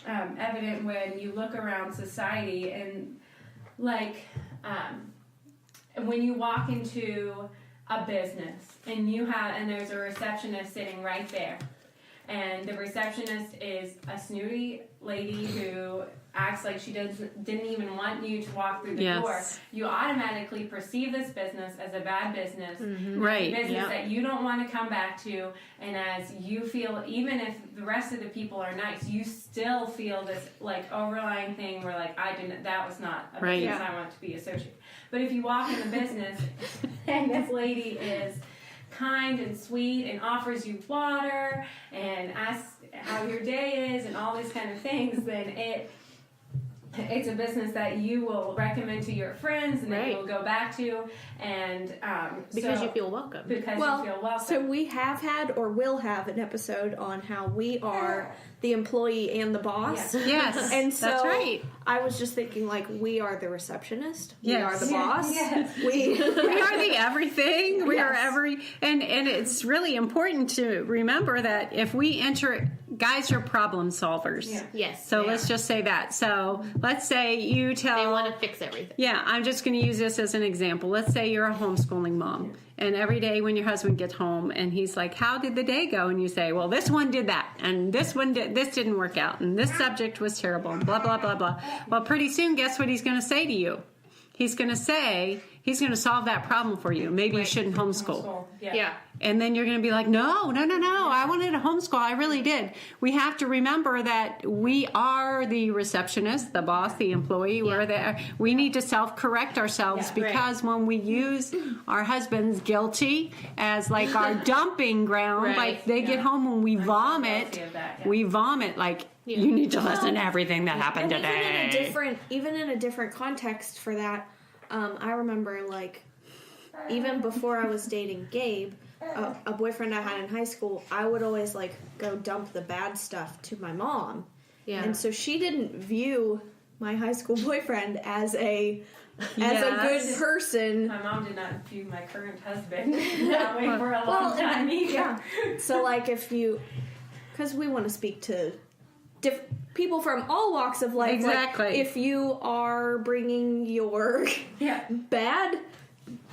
evident when you look around society, and like when you walk into a business and there's a receptionist sitting right there, and the receptionist is a snooty lady who acts like she didn't even want you to walk through the door. You automatically perceive this business as a bad business, Right? a business that you don't want to come back to, and as you feel, even if the rest of the people are nice, you still feel this like overlying thing where like that was not a business I want to be associated. But if you walk in the business and this lady is kind and sweet and offers you water and asks how your day is and all these kind of things, then it's a business that you will recommend to your friends, and that you will go back to, and because you feel welcome. Because you feel welcome. So we have had or will have an episode on how we are the employee and the boss. Yes, and so that's right. I was just thinking, like, we are the receptionist. We Yes. are the boss. Yes. We are the everything. We are Yes. and it's really important to remember that if we enter, guys are problem solvers. Yeah. Yes. So they let's are. just say that. So let's say you tell. They want to fix everything. Yeah, I'm just going to use this as an example. Let's say you're a homeschooling mom, and every day when your husband gets home and he's like, "How did the day go?" and you say, "Well, this one did that, and this didn't work out, and this subject was terrible, and blah blah blah blah." Well, pretty soon, guess what he's going to say to you? He's going to say, he's going to solve that problem for you. Maybe you shouldn't homeschool. Yeah. And then you're going to be like, no, I wanted to homeschool. I really did. We have to remember that we are the receptionist, the boss, the employee. We're there. We need to self-correct ourselves because when we use our husbands guilty as like our dumping ground, like they get home and we vomit, like, you need to listen to everything that happened today. Even in a different context for that, I remember, like, even before I was dating Gabe, a boyfriend I had in high school, I would always, like, go dump the bad stuff to my mom. Yeah. And so she didn't view my high school boyfriend as a good person. My mom did not view my current husband that way for a long time either. Yeah. So, like, because we want to speak to people from all walks of life. Exactly. Like, if you are bringing your bad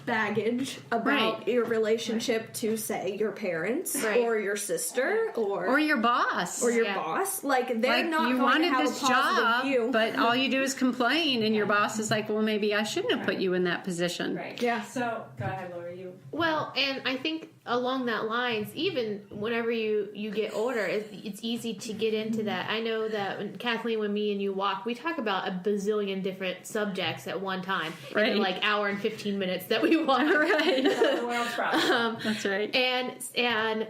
baggage about your relationship to, say, your parents or your sister or your boss boss, like, they're not you going to have this a positive job view. But all you do is complain, and your boss is like, well, maybe I shouldn't have put you in that position. Right. Yeah. So go ahead, Laura. Well, and I think along that lines, even whenever you get older, it's easy to get into that. I know that when Kathleen, when me and you walk, we talk about a bazillion different subjects at one time in the, like, hour and 15 minutes that we walk. Right. The world's problem. That's right. And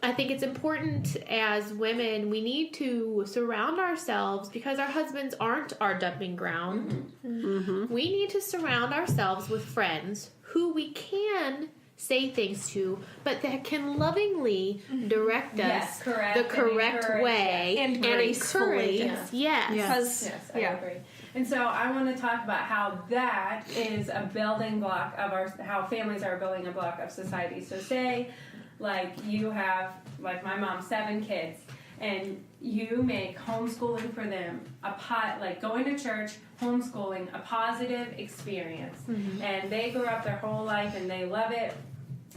I think it's important as women, we need to surround ourselves, because our husbands aren't our dumping ground. Mm-hmm. We need to surround ourselves with friends who we can say things to, but that can lovingly direct us the correct way and gracefully. encourage us. Yes, I agree. And so I want to talk about how that is a building block of how families are a building block of society. So say, like, you have, like my mom, 7 kids, and you make homeschooling for them like going to church, homeschooling, a positive experience. Mm-hmm. And they grew up their whole life and they love it.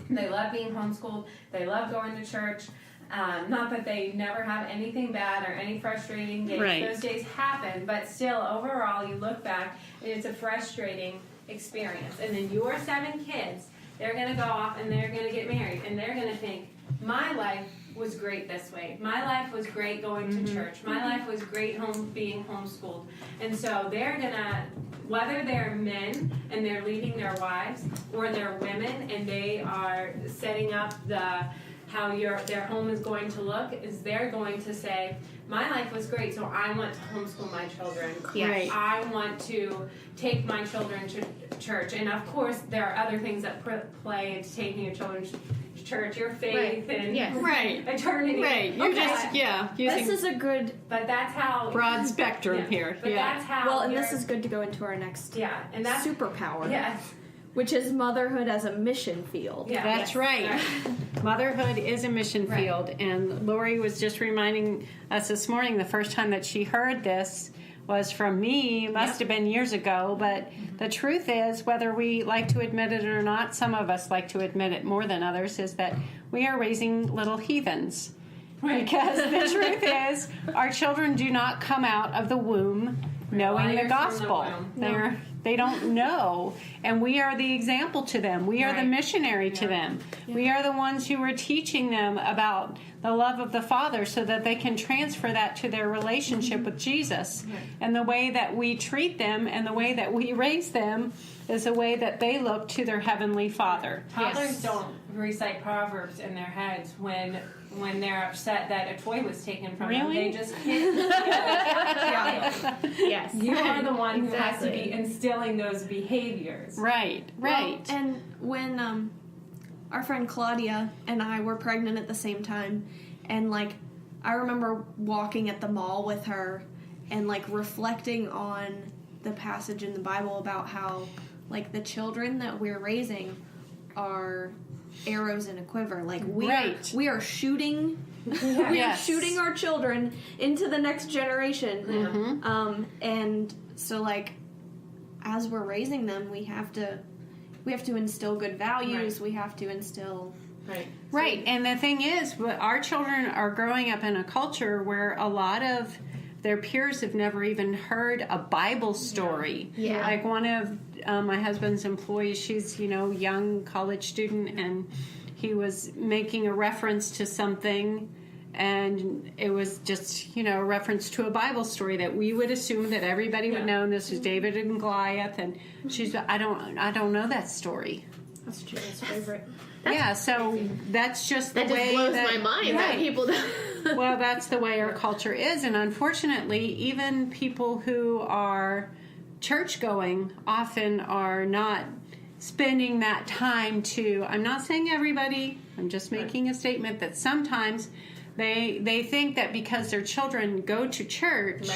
They love being homeschooled. They love going to church. Not that they never have anything bad or any frustrating days. Right. Those days happen, but still, overall, you look back and it's a frustrating experience. And then your 7 kids, they're going to go off and they're going to get married, and they're going to think, my life was great this way. My life was great going to church. My life was great being homeschooled. And so they're going to, whether they're men and they're leading their wives, or they're women and they are setting up how their home is going to look, is they're going to say, my life was great, so I want to homeschool my children. Yeah. Right. I want to take my children to church. And of course, there are other things that play into taking your children to church, your faith and eternity. Right. You're this is a good, but that's how broad spectrum here. But that's how. Well, and this is good to go into our next and that's superpower. Yes. Which is motherhood as a mission field. Yeah, that's right. Motherhood is a mission field. And Lori was just reminding us this morning, the first time that she heard this was from me, must have been years ago, but the truth is, whether we like to admit it or not, some of us like to admit it more than others, is that we are raising little heathens. Right. Because the truth is, our children do not come out of the womb knowing the gospel. They don't know. And we are the example to them. We are the missionary to them. Yeah. We are the ones who are teaching them about the love of the Father so that they can transfer that to their relationship with Jesus. Right. And the way that we treat them and the way that we raise them is the way that they look to their Heavenly Father. Toddlers don't recite Proverbs in their heads when they're upset that a toy was taken from them. They just hit Yes. You are the one who has to be instilling those behaviors. Right. Well, and when our friend Claudia and I were pregnant at the same time, and, like, I remember walking at the mall with her and, like, reflecting on the passage in the Bible about how, like, the children that we're raising are arrows in a quiver. Like, we are shooting we are shooting our children into the next generation. Mm-hmm. And so, like, as we're raising them, we have to instill good values. We have to instill Right. And the thing is, our children are growing up in a culture where a lot of their peers have never even heard a Bible story. Yeah. Like one of my husband's employees, she's, young college student, and he was making a reference to something, and it was just, a reference to a Bible story that we would assume that everybody would know, and this is David and Goliath, and she's, I don't know that story. That's Julia's favorite. So that's just the That way just blows my mind that people don't. Well, that's the way our culture is, and unfortunately, even people who are church-going often are not spending that time to, I'm not saying everybody, I'm just making a statement that sometimes they think that because their children go to church,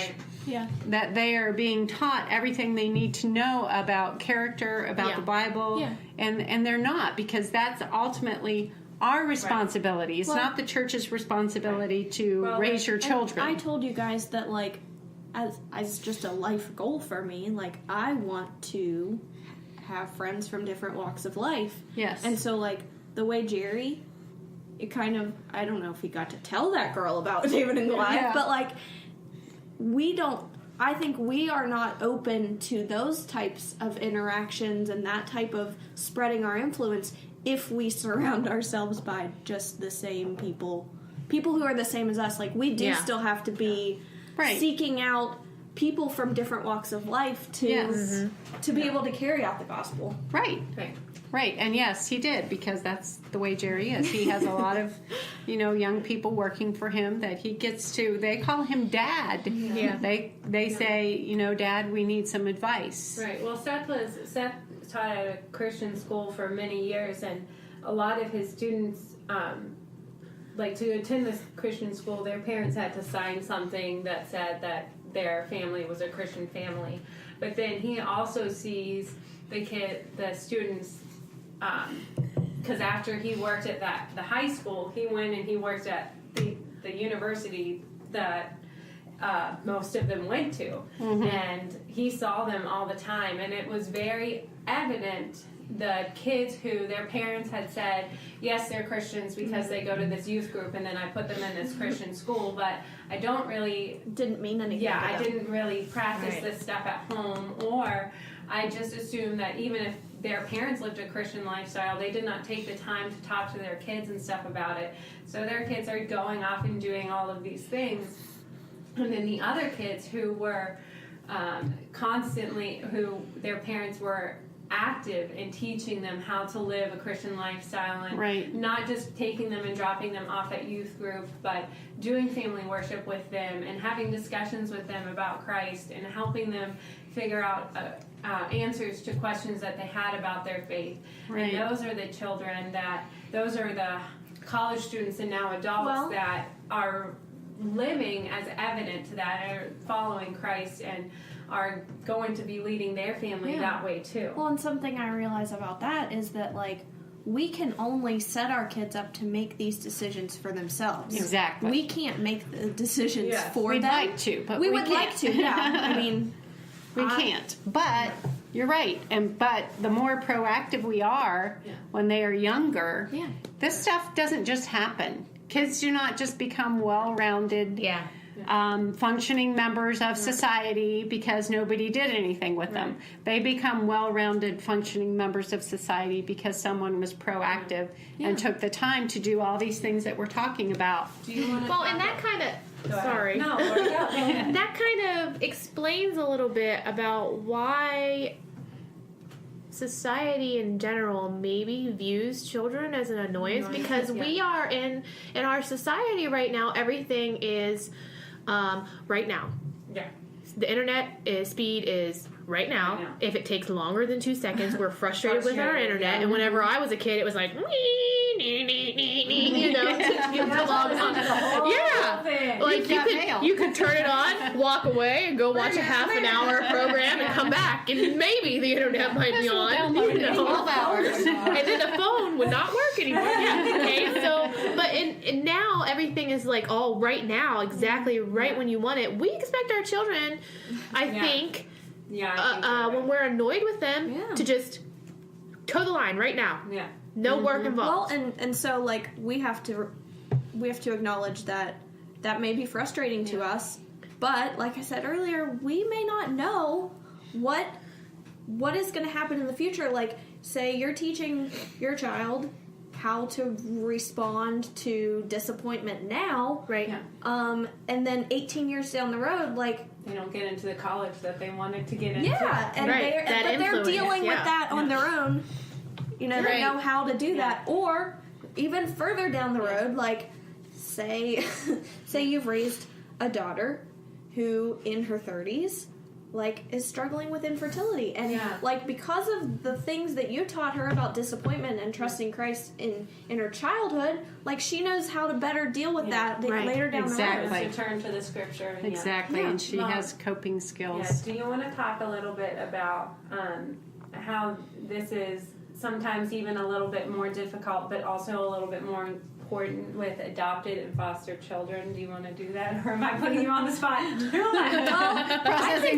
that they are being taught everything they need to know about character, about the Bible, and they're not, because that's ultimately our responsibility. It's not the church's responsibility to raise your children. I told you guys that, like, as just a life goal for me, like, I want to have friends from different walks of life. Yes. And so, like, the way Jerry, it kind of, I don't know if he got to tell that girl about David and Goliath, but, like, I think we are not open to those types of interactions and that type of spreading our influence if we surround ourselves by just the same people who are the same as us. Like, we do still have to be seeking out people from different walks of life to be able to carry out the gospel. Right, and yes, he did, because that's the way Jerry is. He has a lot of, young people working for him that he gets to, they call him Dad. Yeah. They say, Dad, we need some advice. Right. Well, Seth taught at a Christian school for many years, and a lot of his students, to attend this Christian school, their parents had to sign something that said that their family was a Christian family. But then he also sees the students, because after he worked at the high school, he went and he worked at the university that most of them went to, and he saw them all the time, and it was very evident the kids who their parents had said, yes, they're Christians because they go to this youth group, and then I put them in this Christian school, but I didn't mean anything. Yeah, I didn't really practice this stuff at home, or I just assumed that even if their parents lived a Christian lifestyle, they did not take the time to talk to their kids and stuff about it. So their kids are going off and doing all of these things. And then the other kids who were who their parents were active in teaching them how to live a Christian lifestyle, and not just taking them and dropping them off at youth group, but doing family worship with them and having discussions with them about Christ and helping them figure out answers to questions that they had about their faith. And those are the children those are the college students and now adults that are living as evident that are following Christ and are going to be leading their family that way too. Well, and something I realize about that is that, like, we can only set our kids up to make these decisions for themselves. Exactly. We can't make the decisions for We'd them. We'd like to, but we would like to, I mean, we can't. But you're right. But the more proactive we are when they are younger, this stuff doesn't just happen. Kids do not just become well-rounded, functioning members of society because nobody did anything with them. They become well-rounded, functioning members of society because someone was proactive and took the time to do all these things that we're talking about. Do you want to and that kind of... Sorry. No, that kind of explains a little bit about why society in general maybe views children as an annoyance, because we are in our society right now, everything is right now. Yeah. The internet speed is right now. If it takes longer than 2 seconds, we're frustrated with our internet. And whenever I was a kid, it was like, you know, to log on. Like you could turn it on, walk away, and go watch a half an hour program, and come back, and maybe the internet might be on. 12 hours, and then the phone would not work anymore. Okay. So, but and now everything is like all right now, exactly right when you want it. We expect our children, I think. When we're annoyed with them, to just toe the line right now. Yeah. No work involved. Well, and so like we have to acknowledge that may be frustrating to us, But like I said earlier, we may not know what is going to happen in the future. Like, say you're teaching your child how to respond to disappointment now, Right. and then 18 years down the road, like, They don't get into the college that they wanted to get into. yeah, and Right, that they're influence, dealing with yeah. that on their own. You know, they Right. know how to do that. Or even further down the road, like, say you've raised a daughter who in her 30s, like, is struggling with infertility, and like, because of the things that you taught her about disappointment and trusting Christ in her childhood, like, she knows how to better deal with that Right. later down Exactly. the road. To turn to the scripture. And Exactly, Yeah. and she Mom. has coping skills. Yes. Do you want to talk a little bit about how this is sometimes even a little bit more difficult, but also a little bit more important with adopted and foster children? Do you want to do that, or am I putting you on the spot?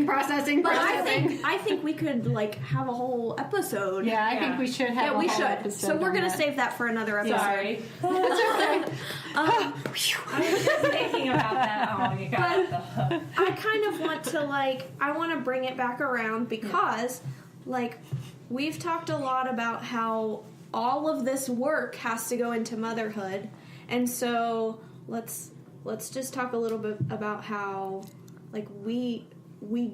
Processing. But I think we could, like, have a whole episode. Yeah, I think we should have. Yeah, a we whole should. episode So we're on gonna that. save that for another episode. Sorry. I was just thinking about that. Oh, you got the hook. I kind of want to, like, I want to bring it back around because, like, we've talked a lot about how all of this work has to go into motherhood, and so let's just talk a little bit about how, like, we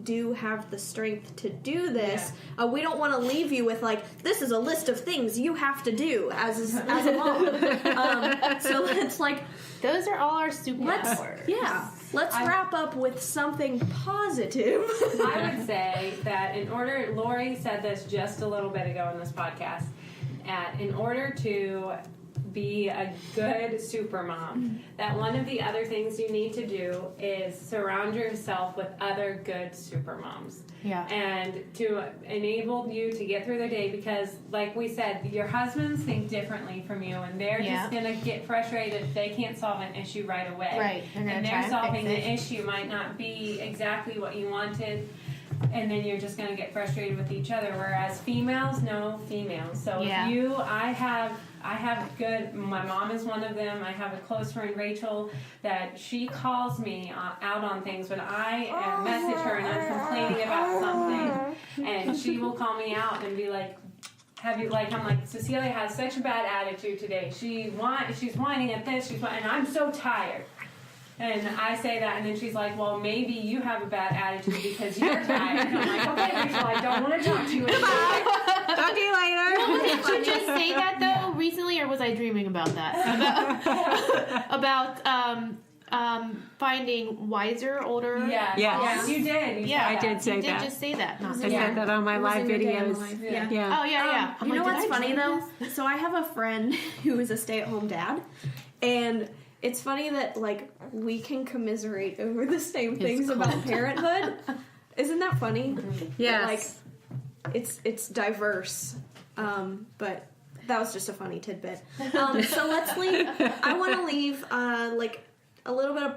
do have the strength to do this. We don't want to leave you with, like, this is a list of things you have to do as a mom. So let's, like, Those are all our superpowers. let's wrap up with something positive. I would say that Lori said this just a little bit ago in this podcast, in order to be a good super mom, that one of the other things you need to do is surround yourself with other good super moms. Yeah. And to enable you to get through the day, because like we said, your husbands think differently from you, and they're just going to get frustrated if they can't solve an issue right away. Right. They're gonna And try they're and solving fix the it. issue might not be exactly what you wanted, and then you're just going to get frustrated with each other. Whereas females know females. So Yeah. if I have good, my mom is one of them. I have a close friend, Rachel, that she calls me out on things when I message her and I'm complaining about something, and she will call me out and be like, I'm like, Cecilia has such a bad attitude today. She's whining at this, and I'm so tired. And I say that, and then she's like, well, maybe you have a bad attitude because you're tired. And I'm like, okay, Rachel, I don't want to talk to you anymore. Talk to you later. Did you just say that though recently, or was I dreaming about that? About finding wiser, older. Yes, you did. You Yeah, said I did say you did that. just say that. Not I that. said that on my It was live in your day in videos. life. Yeah. Yeah. Oh yeah. I'm You know like, what's did I funny dream though? this? So I have a friend who is a stay-at-home dad, and it's funny that, like, we can commiserate over the same things about parenthood. Isn't that funny? Yes. Like, it's diverse, but that was just a funny tidbit. So let's leave. I want to leave like a little bit of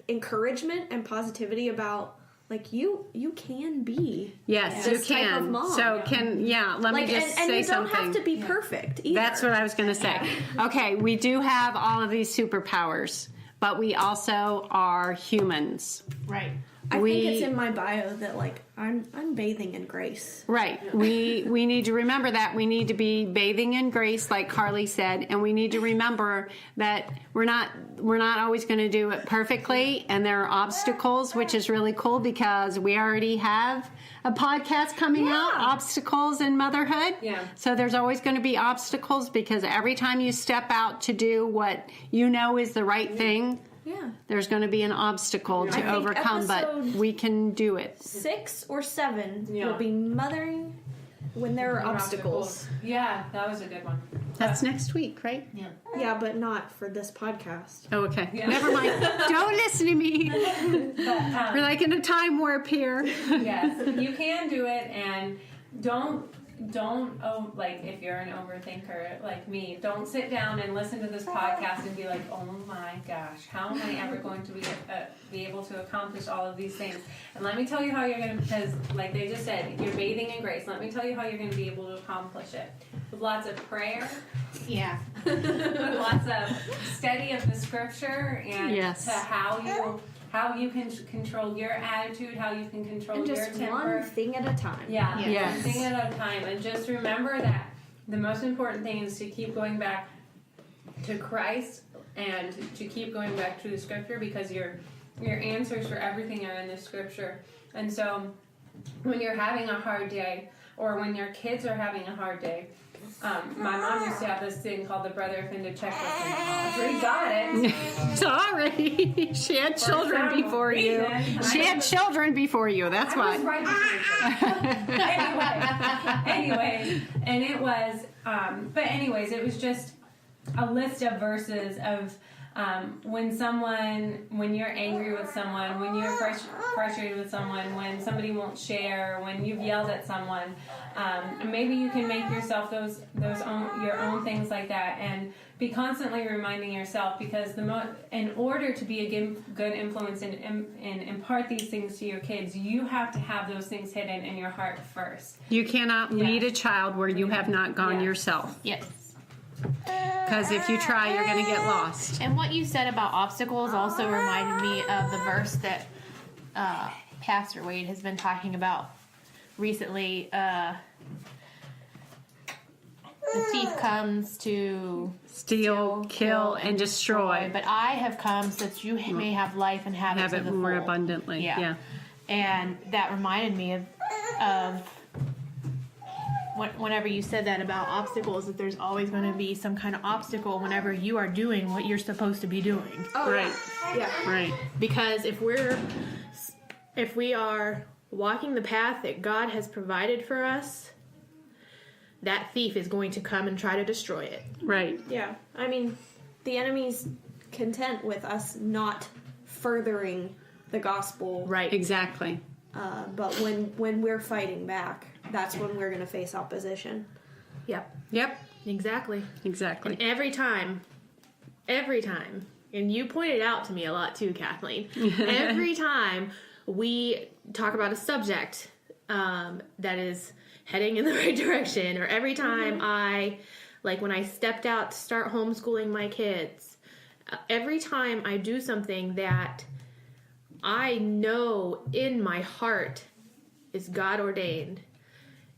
encouragement and positivity about, like, you can be Yes, this you type can. of mom. So let like, me just and say you don't something. have to be perfect either. That's what I was going to say. Okay, we do have all of these superpowers, but we also are humans. Right. I think it's in my bio that, like, I'm bathing in grace. Right. We need to remember that. We need to be bathing in grace, like Carly said, and we need to remember that we're not always going to do it perfectly, and there are obstacles, which is really cool because we already have a podcast coming out, Obstacles in Motherhood. Yeah. So there's always going to be obstacles because every time you step out to do what you know is the right thing, there's going to be an obstacle to think overcome, but episode we can do it. 6 or 7 will be mothering when there are obstacles. Yeah, that was a good one. That's next week, right? Yeah, but not for this podcast. Oh, okay. Yeah. Never mind. Don't listen to me. We're like in a time warp here. Yes, you can do it, and don't like, if you're an overthinker like me, don't sit down and listen to this podcast and be like, oh my gosh, how am I ever going to be able to accomplish all of these things? And let me tell you how you're going to, because like they just said, you're bathing in grace. Let me tell you how you're going to be able to accomplish it. With lots of prayer, Yeah. with lots of study of the scripture, and Yes. to how you how you can control your attitude, how you can control And your just temper. one thing at a time. Yeah, Yes. one thing at a time. And just remember that the most important thing is to keep going back to Christ and to keep going back to the Scripture, because your answers for everything are in the Scripture. And so when you're having a hard day, or when your kids are having a hard day, my mom used to have this thing called the Brother Offended Checklist, and Audrey got it. Sorry. She had children before you. She had children before you. That's I was why. right before you. Anyways, and it was, but anyways, it was just a list of verses of when you're angry with someone, when you're frustrated with someone, when somebody won't share, when you've yelled at someone, maybe you can make yourself your own things like that, and be constantly reminding yourself, because in order to be a good influence and impart these things to your kids, you have to have those things hidden in your heart first. You cannot lead a child where you have not gone yourself. Yes. Because if you try, you're going to get lost. And what you said about obstacles also reminded me of the verse that Pastor Wade has been talking about recently. The thief comes to Steal, kill, and destroy. but I have come so that you may have life and have it to the more full. abundantly. Yeah. And that reminded me of whenever you said that about obstacles, that there's always going to be some kind of obstacle whenever you are doing what you're supposed to be doing. Oh, Right. Yeah. Right. Because if we are walking the path that God has provided for us, that thief is going to come and try to destroy it. Right. Yeah. I mean, the enemy's content with us not furthering the gospel. Right. Exactly. But when we're fighting back, that's when we're going to face opposition. Yep. Yep. Exactly. Exactly. And every time, and you pointed out to me a lot too, Kathleen, every time we talk about a subject that is heading in the right direction, or every time when I stepped out to start homeschooling my kids, every time I do something that I know in my heart is God ordained,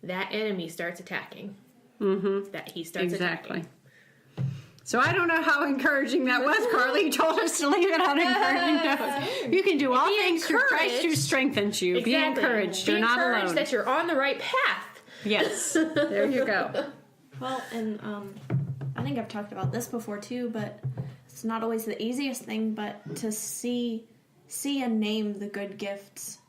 that enemy starts attacking. Mm-hmm. That he starts attacking. So I don't know how encouraging that was, Carly. You told us to leave it on encouraging notes. You can do all things through Christ who strengthens you. Exactly. Be encouraged. You're not encouraged alone. that you're on the right path. Yes. There you go. Well, and I think I've talked about this before too, but it's not always the easiest thing, but to see and name the good gifts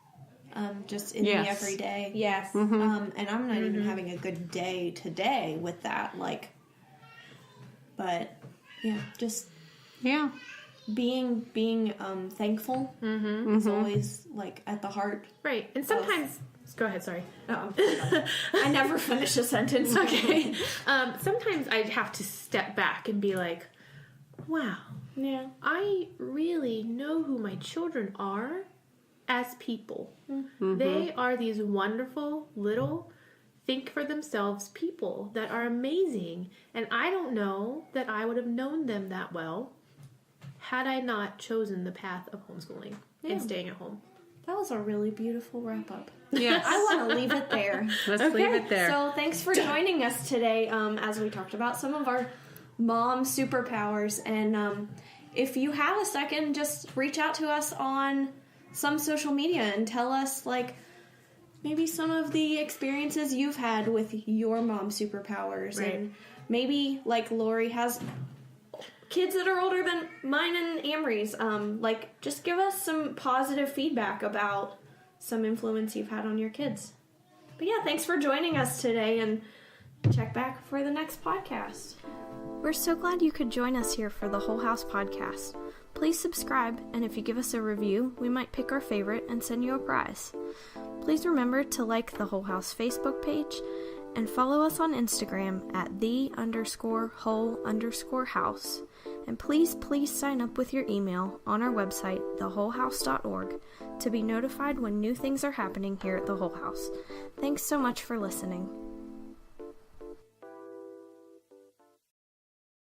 just in the everyday. Yes. And I'm not even having a good day today with that, but yeah, just being thankful is always at the heart. Right. And sometimes go ahead, sorry. No, I never finish a sentence. Okay. Sometimes I have to step back and be like, wow. Yeah. I really know who my children are as people. Mm-hmm. They are these wonderful little think for themselves people that are amazing. And I don't know that I would have known them that well had I not chosen the path of homeschooling and staying at home. That was a really beautiful wrap up. Yes. I want to leave it there. Let's leave it there. So thanks for joining us today as we talked about some of our mom superpowers. And if you have a second, just reach out to us on some social media and tell us maybe some of the experiences you've had with your mom superpowers. Right. And maybe Lori has kids that are older than mine and Amerey's. Just give us some positive feedback about some influence you've had on your kids. But yeah, thanks for joining us today, and check back for the next podcast. We're so glad you could join us here for the Whole House podcast. Please subscribe, and if you give us a review, we might pick our favorite and send you a prize. Please remember to like the Whole House Facebook page and follow us on Instagram at @the_whole_house. And please sign up with your email on our website, thewholehouse.org, to be notified when new things are happening here at the Whole House. Thanks so much for listening.